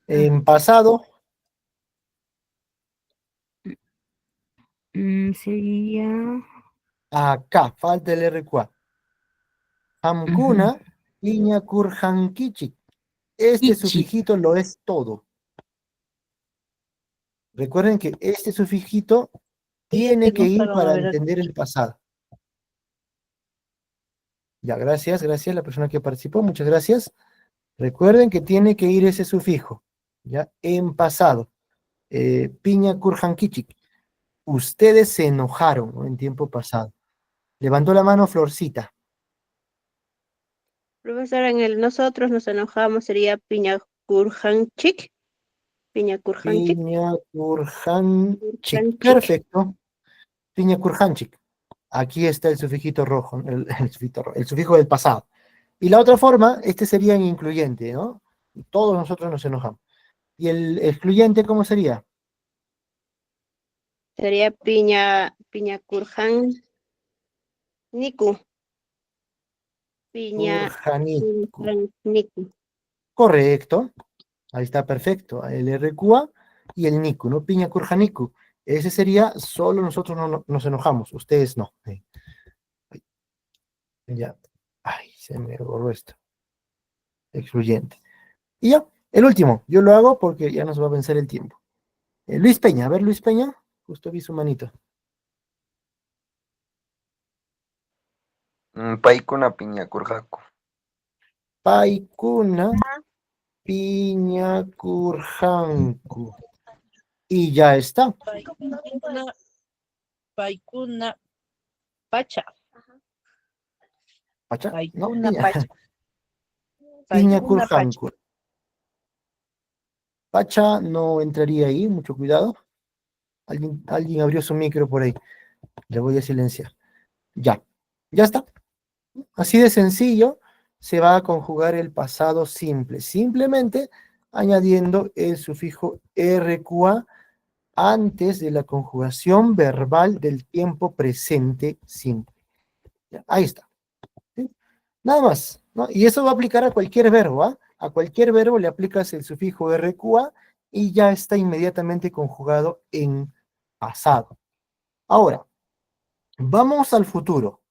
En pasado, Sería. acá, falta el RQA. Hamkuna, piña kurjankichik. Este Kichi. sufijito lo es todo. Recuerden que este sufijito tiene que ir para entender el pasado. Ya, gracias, gracias, la persona que participó, muchas gracias. Recuerden que tiene que ir ese sufijo, ya, en pasado. Piña kurjankichik. Ustedes se enojaron, ¿no? En tiempo pasado. Levantó la mano Florcita. Profesor, en el nosotros nos enojamos sería piñacurjanchik. Piñacurjanchik. Piña kurjanchik. Kurjanchik. Perfecto. Piña kurjanchik. Aquí está el sufijito rojo, el sufijo del pasado. Y la otra forma, este sería en incluyente, ¿no? Todos nosotros nos enojamos. ¿Y el excluyente cómo sería? Sería piñacurjan niku. Kurjaniku. Niku. Correcto. Ahí está perfecto. El RQA y el Niku, ¿no? Piña kurjaniku. Ese sería, solo nosotros nos enojamos, ustedes no. Ya. Ay, se me borró esto. Excluyente. Y ya, el último. Yo lo hago porque ya nos va a vencer el tiempo. Luis Peña. A ver, Luis Peña. Justo vi su manito. Paikuna piña kurjaku. Paikuna piña kurjanku. Y ya está. Paikuna pacha. ¿Pacha? No, Paikuna piña. pacha. Piña Paikuna pacha. kurjanku. Pacha no entraría ahí, mucho cuidado. Alguien abrió su micro por ahí. Le voy a silenciar. Ya está. Así de sencillo se va a conjugar el pasado simple, simplemente añadiendo el sufijo RQA antes de la conjugación verbal del tiempo presente simple. Ya, ahí está. ¿Sí? Nada más, ¿no? Y eso va a aplicar a cualquier verbo, ¿ah? A cualquier verbo le aplicas el sufijo RQA y ya está inmediatamente conjugado en pasado. Ahora, vamos al futuro.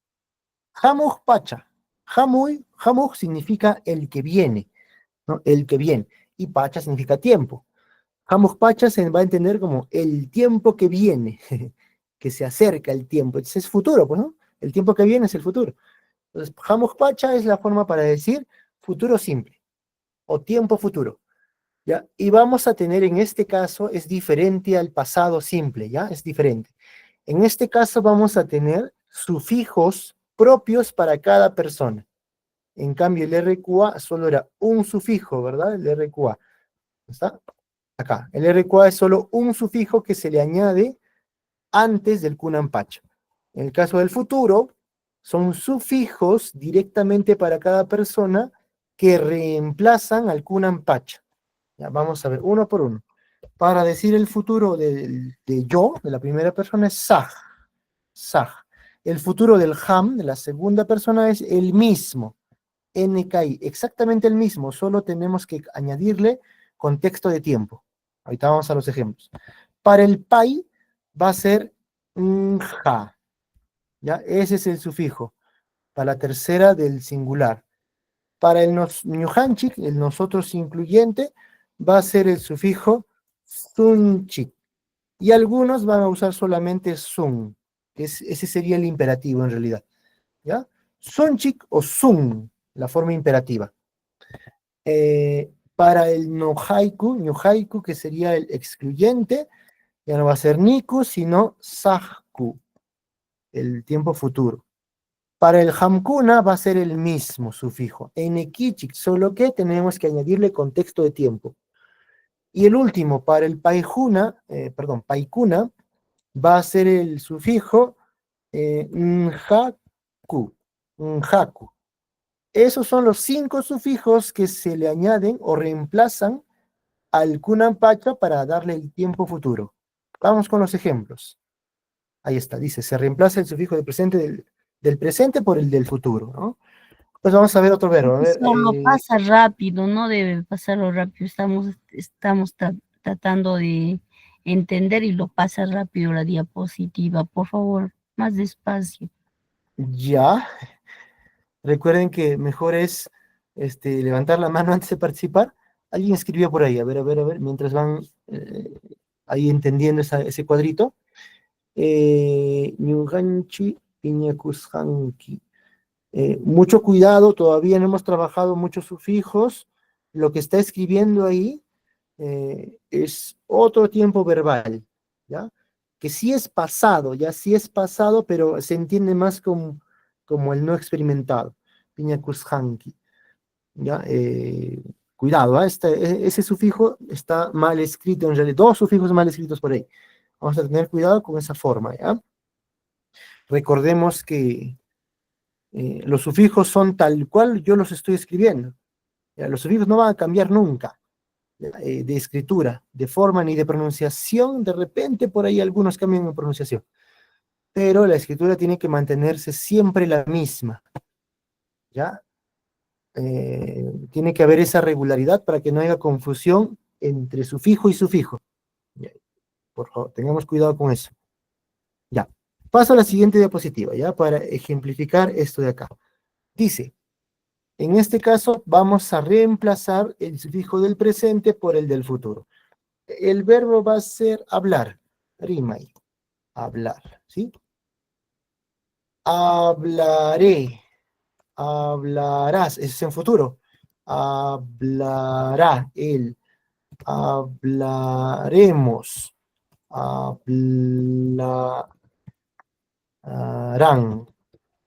Hamuj pacha. Hamuj significa el que viene, ¿no? El que viene. Y pacha significa tiempo. Hamuj pacha se va a entender como el tiempo que viene, que se acerca el tiempo. Entonces es futuro, pues, ¿no? El tiempo que viene es el futuro. Entonces, Hamuj pacha es la forma para decir futuro simple o tiempo futuro. ¿Ya? Y vamos a tener en este caso, es diferente al pasado simple, ¿ya? Es diferente. En este caso vamos a tener sufijos propios para cada persona. En cambio, el RQA solo era un sufijo, ¿verdad? El RQA. ¿Está? Acá. El RQA es solo un sufijo que se le añade antes del Kunampacha. En el caso del futuro, son sufijos directamente para cada persona que reemplazan al Kunampacha. Ya, vamos a ver uno por uno. Para decir el futuro de yo, de la primera persona, es saj. Saj. El futuro del ham, de la segunda persona, es el mismo. NKI, exactamente el mismo, solo tenemos que añadirle contexto de tiempo. Ahorita vamos a los ejemplos. Para el pai va a ser ja. ¿Ya? Ese es el sufijo. Para la tercera del singular. Para el ñujanchik, el nosotros incluyente, va a ser el sufijo sunchik. Y algunos van a usar solamente sun. Ese sería el imperativo en realidad. ¿Ya? Sunchik o sun, la forma imperativa. Para el ñuhaiku, que sería el excluyente, ya no va a ser niku, sino sahku, el tiempo futuro. Para el hamkuna va a ser el mismo sufijo, enekichik, solo que tenemos que añadirle contexto de tiempo. Y el último, para el paikuna, va a ser el sufijo nhaku. Esos son los 5 sufijos que se le añaden o reemplazan al kunampacha para darle el tiempo futuro. Vamos con los ejemplos. Ahí está, dice, se reemplaza el sufijo del presente del presente por el del futuro, ¿no? Pues vamos a ver otro verbo. A ver, Solo pasa rápido, no debe pasarlo rápido. Estamos tratando de entender y lo pasa rápido la diapositiva. Por favor, más despacio. ya. Recuerden que mejor es levantar la mano antes de participar. Alguien escribió por ahí, a ver, mientras van ahí entendiendo ese cuadrito. Nyuganchi Piñakushanki. Mucho cuidado, todavía no hemos trabajado muchos sufijos. Lo que está escribiendo ahí es otro tiempo verbal, ¿ya? Que sí es pasado, pero se entiende más como el no experimentado. Piñakushanki. ¿Ya? Cuidado, ese sufijo está mal escrito, en realidad, 2 sufijos mal escritos por ahí. Vamos a tener cuidado con esa forma, ¿ya? Recordemos que los sufijos son tal cual yo los estoy escribiendo. ¿Ya? Los sufijos no van a cambiar nunca de escritura, de forma ni de pronunciación. De repente por ahí algunos cambian de pronunciación. Pero la escritura tiene que mantenerse siempre la misma. ¿Ya? Tiene que haber esa regularidad para que no haya confusión entre sufijo y sufijo. ¿Ya? Por favor, tengamos cuidado con eso. Ya. Paso a la siguiente diapositiva, ¿ya? Para ejemplificar esto de acá. Dice, en este caso vamos a reemplazar el sufijo del presente por el del futuro. El verbo va a ser hablar. Rimai. Hablar, ¿sí? Hablaré. Hablarás. Eso es en futuro. Hablará él. Hablaremos.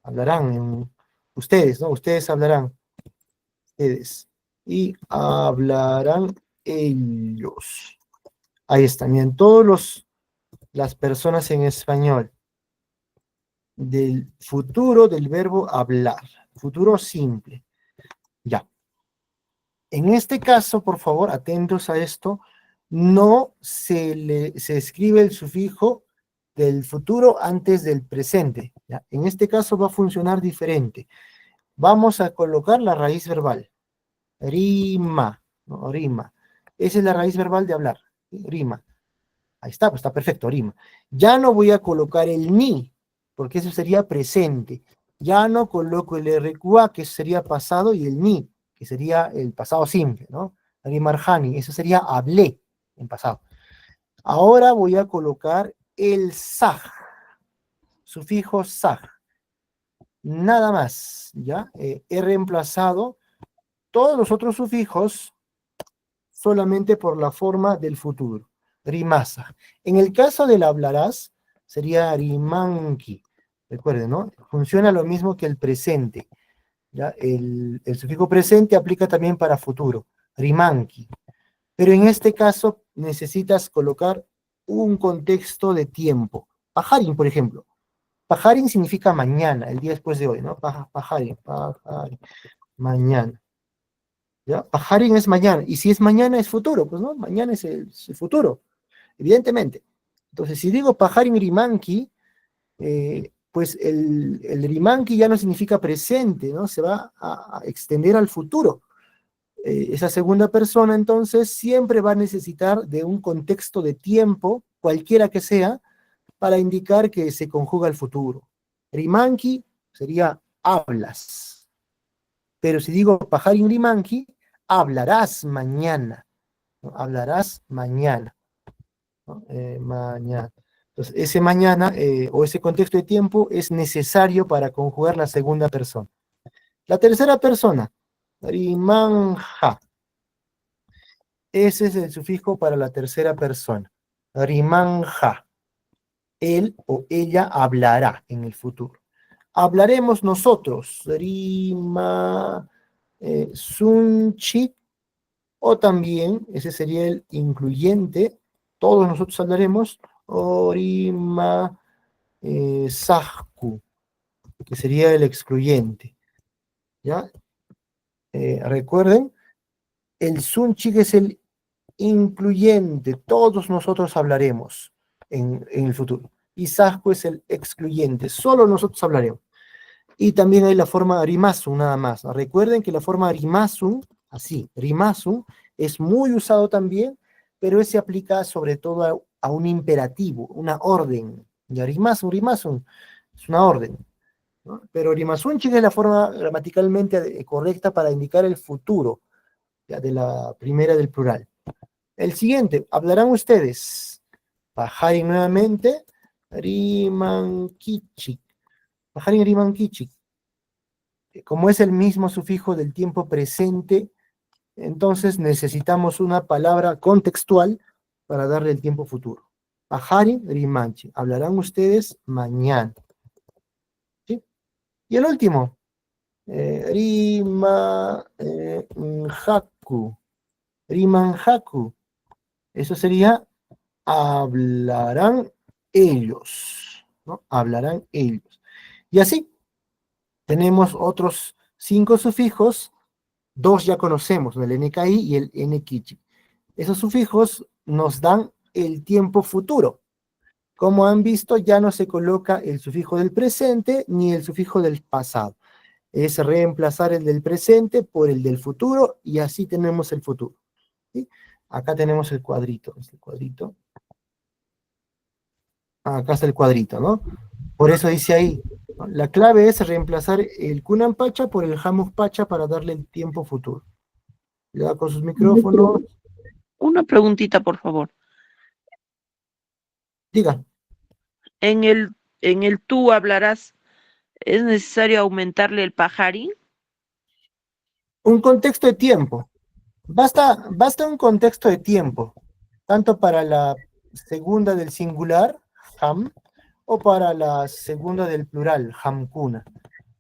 Hablarán ustedes, ¿no? Ustedes hablarán. Ustedes. Y hablarán ellos. Ahí están. Bien, todos las personas en español del futuro del verbo hablar, futuro simple. Ya. En este caso, por favor, atentos a esto, no se escribe el sufijo del futuro antes del presente. ¿Ya? En este caso va a funcionar diferente. Vamos a colocar la raíz verbal. Rima, ¿no? Rima. Esa es la raíz verbal de hablar. Rima. Ahí está, pues está perfecto, rima. Ya no voy a colocar el ni, porque eso sería presente. Ya no coloco el RQA, que sería pasado, y el ni, que sería el pasado simple, ¿no? Rimarjani, eso sería hablé en pasado. Ahora voy a colocar el saj, sufijo saj. Nada más, ¿ya? He reemplazado todos los otros sufijos solamente por la forma del futuro. Rimasa. En el caso del hablarás, sería rimanki. Recuerden, ¿no? Funciona lo mismo que el presente. ¿Ya? El sufijo presente aplica también para futuro. Rimanki. Pero en este caso necesitas colocar un contexto de tiempo. Pajarin, por ejemplo. Pajarin significa mañana, el día después de hoy, ¿no? Pajarin, mañana. ¿Ya? Pajarin es mañana. Y si es mañana, es futuro, pues, ¿no? Mañana es el futuro, evidentemente. Entonces, si digo pajarin rimanki, pues el rimanki ya no significa presente, ¿no? Se va a extender al futuro. Esa segunda persona, entonces, siempre va a necesitar de un contexto de tiempo, cualquiera que sea, para indicar que se conjuga el futuro. Rimanki sería hablas. Pero si digo pajarin rimanki, hablarás mañana, ¿no? Hablarás mañana, ¿no? Mañana. Entonces, ese mañana o ese contexto de tiempo es necesario para conjugar la segunda persona. La tercera persona, rimanja. Ese es el sufijo para la tercera persona. Rimanja. Él o ella hablará en el futuro. Hablaremos nosotros. Rima sunchi. O también, ese sería el incluyente, todos nosotros hablaremos, orima sahku, que sería el excluyente. ¿Ya? Recuerden, el sunchi es el incluyente, todos nosotros hablaremos en el futuro. Y sahku es el excluyente, solo nosotros hablaremos. Y también hay la forma rimasun, nada más. Recuerden que la forma rimasun, así, rimasun, es muy usado también, pero ese aplica sobre todo a un imperativo, una orden. Ya rimasun, es una orden, ¿no? Pero rimasun es la forma gramaticalmente correcta para indicar el futuro, ya, de la primera del plural. El siguiente, hablarán ustedes. Pajarin nuevamente, rimankichi. Pajarin rimankichi. Como es el mismo sufijo del tiempo presente, entonces necesitamos una palabra contextual para darle el tiempo futuro. Pajarin rimanchi. Hablarán ustedes mañana. ¿Sí? Y el último. Rimanhaku. Rimanhaku. Eso sería hablarán ellos, ¿no? Hablarán ellos. Y así, tenemos otros 5 sufijos, 2 ya conocemos, el NKI y el NKichi. Esos sufijos nos dan el tiempo futuro. Como han visto, ya no se coloca el sufijo del presente ni el sufijo del pasado. Es reemplazar el del presente por el del futuro y así tenemos el futuro. ¿Sí? Acá tenemos el cuadrito. Este cuadrito. Acá está el cuadrito, ¿no? Por eso dice ahí, ¿no? La clave es reemplazar el Kunan Pacha por el Hamuk Pacha para darle el tiempo futuro. Ya con sus micrófonos. Una preguntita, por favor. Diga. En el tú hablarás, ¿es necesario aumentarle el pajarín? Un contexto de tiempo. Basta un contexto de tiempo, tanto para la segunda del singular, ham, o para la segunda del plural, hamkuna,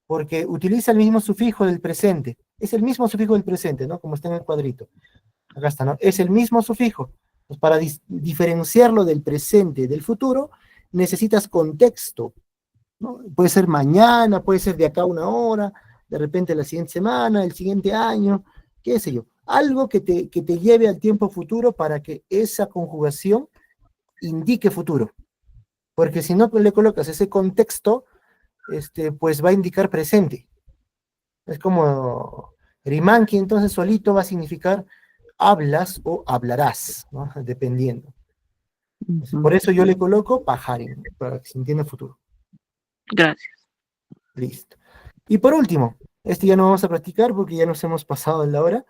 porque utiliza el mismo sufijo del presente. Es el mismo sufijo del presente, ¿no? Como está en el cuadrito. Acá está, ¿no? Es el mismo sufijo. Pues para diferenciarlo del presente y del futuro, necesitas contexto, ¿no? Puede ser mañana, puede ser de acá a una hora, de repente la siguiente semana, el siguiente año, qué sé yo. Algo que te lleve al tiempo futuro para que esa conjugación indique futuro. Porque si no le colocas ese contexto, pues va a indicar presente. Es como Rimanki, entonces solito va a significar hablas o hablarás, ¿no? Dependiendo. Por eso yo le coloco pajarín, para que se entienda futuro. Gracias. Listo. Y por último, ya no vamos a practicar porque ya nos hemos pasado en la hora.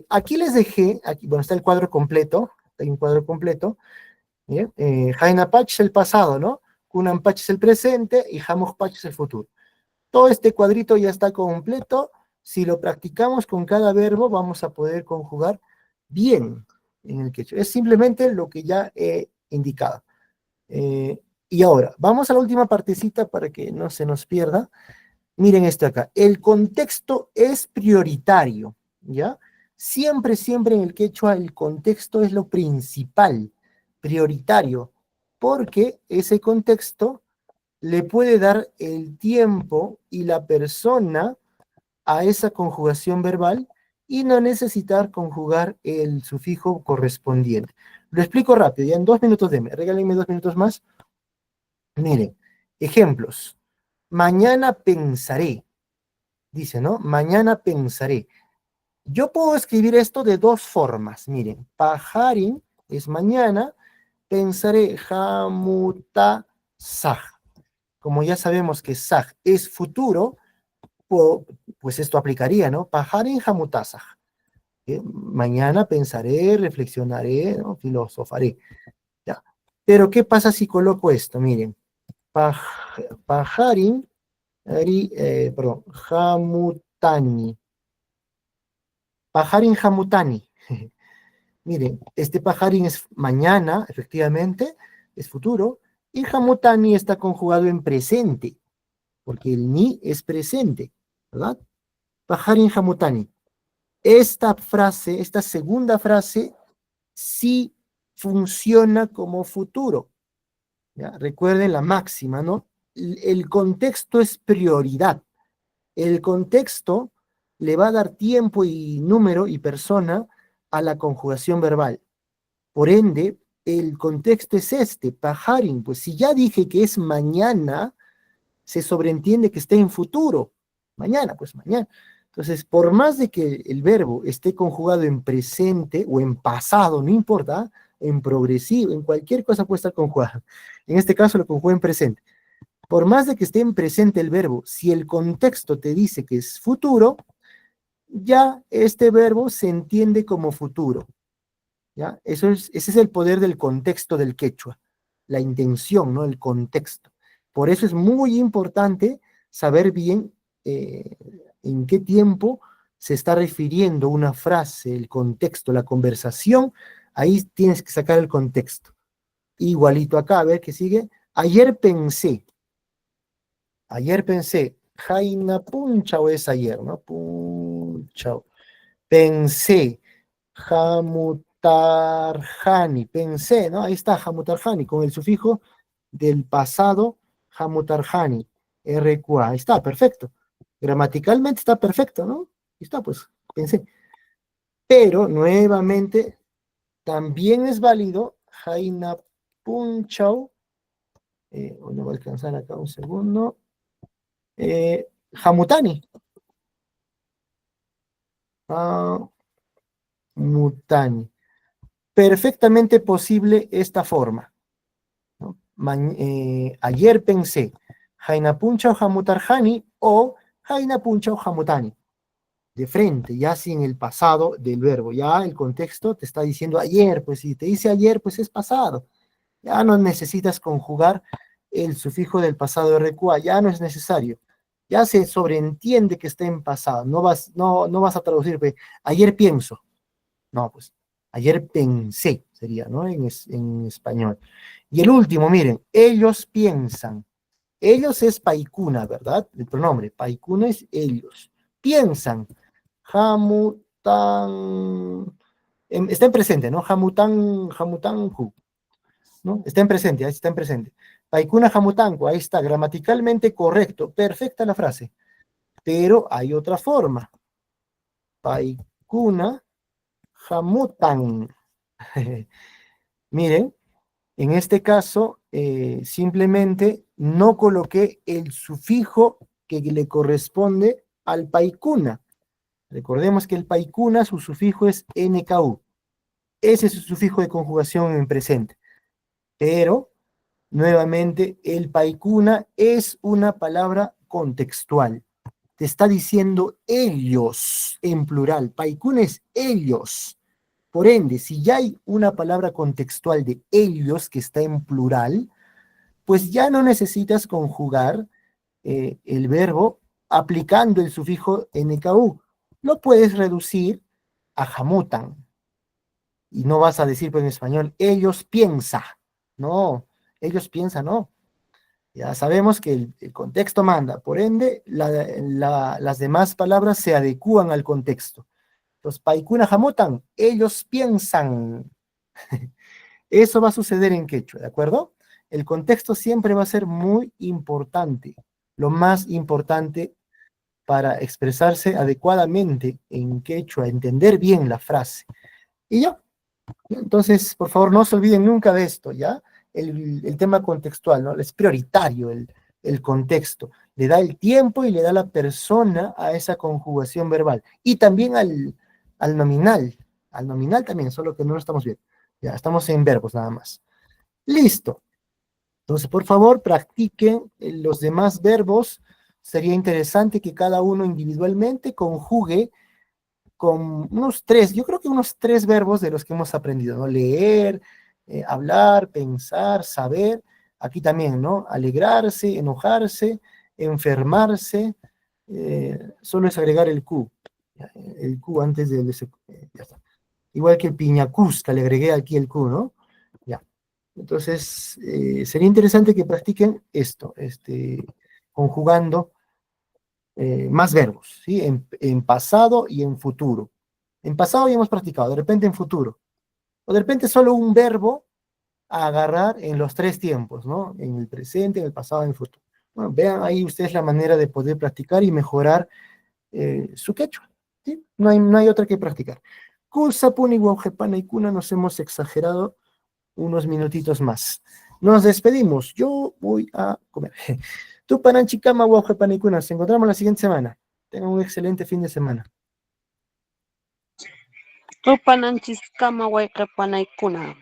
Aquí les dejé, bueno, está el cuadro completo, hay un cuadro completo. Hainapach es el pasado, ¿no? Kunampach es el presente y Hamuspach es el futuro. Todo este cuadrito ya está completo. Si lo practicamos con cada verbo, vamos a poder conjugar bien en el quechua. Es simplemente lo que ya he indicado. Y ahora, vamos a la última partecita para que no se nos pierda. Miren esto acá. El contexto es prioritario, ¿ya? Siempre, siempre en el quechua el contexto es lo principal, prioritario, porque ese contexto le puede dar el tiempo y la persona a esa conjugación verbal y no necesitar conjugar el sufijo correspondiente. Lo explico rápido, ya en 2 minutos regálenme 2 minutos más. Miren, ejemplos. Mañana pensaré, dice, ¿no? Mañana pensaré. Yo puedo escribir esto de 2 formas, miren. Pajarin es mañana, pensaré jamuta saj. Como ya sabemos que saj es futuro, pues esto aplicaría, ¿no? Pajarin jamuta saj. Mañana pensaré, reflexionaré, ¿no? Filosofaré. ¿Ya? Pero ¿qué pasa si coloco esto? Miren, pajarin, perdón, jamutani. Pajarin jamutani. Miren, este pajarin es mañana, efectivamente, es futuro, y jamutani está conjugado en presente, porque el ni es presente, ¿verdad? Pajarin jamutani. Esta frase, esta segunda frase, sí funciona como futuro. ¿Ya? Recuerden la máxima, ¿no? El contexto es prioridad. El contexto le va a dar tiempo y número y persona a la conjugación verbal. Por ende, el contexto es pajarin, pues si ya dije que es mañana, se sobreentiende que está en futuro. Mañana, pues mañana. Entonces, por más de que el verbo esté conjugado en presente o en pasado, no importa, en progresivo, en cualquier cosa puede estar conjugado. En este caso lo conjugo en presente. Por más de que esté en presente el verbo, si el contexto te dice que es futuro, ya este verbo se entiende como futuro. ¿Ya? Ese es el poder del contexto del quechua, la intención, ¿no? El contexto. Por eso es muy importante saber bien en qué tiempo se está refiriendo una frase, el contexto, la conversación. Ahí tienes que sacar el contexto. Igualito acá, a ver qué sigue. Ayer pensé, Jaina Punchao es ayer, ¿no? Punchao. Pensé, Hamutarjani, pensé, ¿no? Ahí está, Hamutarjani, con el sufijo del pasado, Hamutarjani, RQA. Ahí está, perfecto. Gramaticalmente está perfecto, ¿no? Ahí está, pues, pensé. Pero, nuevamente, también es válido, Jaina Punchao, no voy a alcanzar acá un segundo, Hamutani. Mutani. Perfectamente posible esta forma, ¿no? Ayer pensé, Jaina Puncha o Hamutarjani o Jaina Puncha o Hamutani. De frente, ya sin el pasado del verbo. Ya el contexto te está diciendo ayer, pues si te dice ayer, pues es pasado. Ya no necesitas conjugar el sufijo del pasado RQA, ya no es necesario. Ya se sobreentiende que está en pasado. No vas a traducir, ayer pienso. No, pues, ayer pensé, sería, ¿no? En español. Y el último, miren, ellos piensan. Ellos es paikuna, ¿verdad? El pronombre, paikuna es ellos. Piensan. Hamutan, está en presente, ¿no? Jamutanku, ¿no? Está en presente, ahí está en presente. Paikuna jamutanku, ahí está, gramaticalmente correcto, perfecta la frase. Pero hay otra forma. Paikuna jamutan. Miren, en este caso, simplemente no coloqué el sufijo que le corresponde al paikuna. Recordemos que el paikuna, su sufijo es NKU. Ese es su sufijo de conjugación en presente. Pero, nuevamente, el paikuna es una palabra contextual. Te está diciendo ellos en plural. Paikuna es ellos. Por ende, si ya hay una palabra contextual de ellos que está en plural, pues ya no necesitas conjugar el verbo aplicando el sufijo NKU. Lo puedes reducir a jamutan. Y no vas a decir pues, en español, ellos piensan. No, ellos piensan, no. Ya sabemos que el contexto manda. Por ende, las demás palabras se adecúan al contexto. Los paikuna jamutan, ellos piensan. Eso va a suceder en quechua, ¿de acuerdo? El contexto siempre va a ser muy importante. Lo más importante para expresarse adecuadamente en quechua, entender bien la frase. Y ya. Entonces, por favor, no se olviden nunca de esto, ¿ya? El tema contextual, ¿no? Es prioritario el contexto. Le da el tiempo y le da la persona a esa conjugación verbal. Y también al nominal. Al nominal también, solo que no lo estamos viendo. Ya, estamos en verbos nada más. Listo. Entonces, por favor, practiquen los demás verbos. Sería interesante que cada uno individualmente conjugue con unos 3, yo creo que unos 3 verbos de los que hemos aprendido, ¿no? Leer, hablar, pensar, saber. Aquí también, ¿no? Alegrarse, enojarse, enfermarse. Solo es agregar el Q. El Q antes del... ya está. Igual que el piñacusca, le agregué aquí el Q, ¿no? Ya. Entonces, sería interesante que practiquen esto, conjugando más verbos, ¿sí? En pasado y en futuro. En pasado ya hemos practicado, de repente en futuro. O de repente solo un verbo a agarrar en los 3 tiempos, ¿no? En el presente, en el pasado, en el futuro. Bueno, vean ahí ustedes la manera de poder practicar y mejorar su quechua, ¿sí? No hay otra que practicar. Kusapuni, Waujepana y Kuna, nos hemos exagerado unos minutitos más. Nos despedimos. Yo voy a comer. Tupananchikama, Waujepana y Kuna. Nos encontramos la siguiente semana. Tengan un excelente fin de semana. Tupananchiskama, Waikapanaykuna.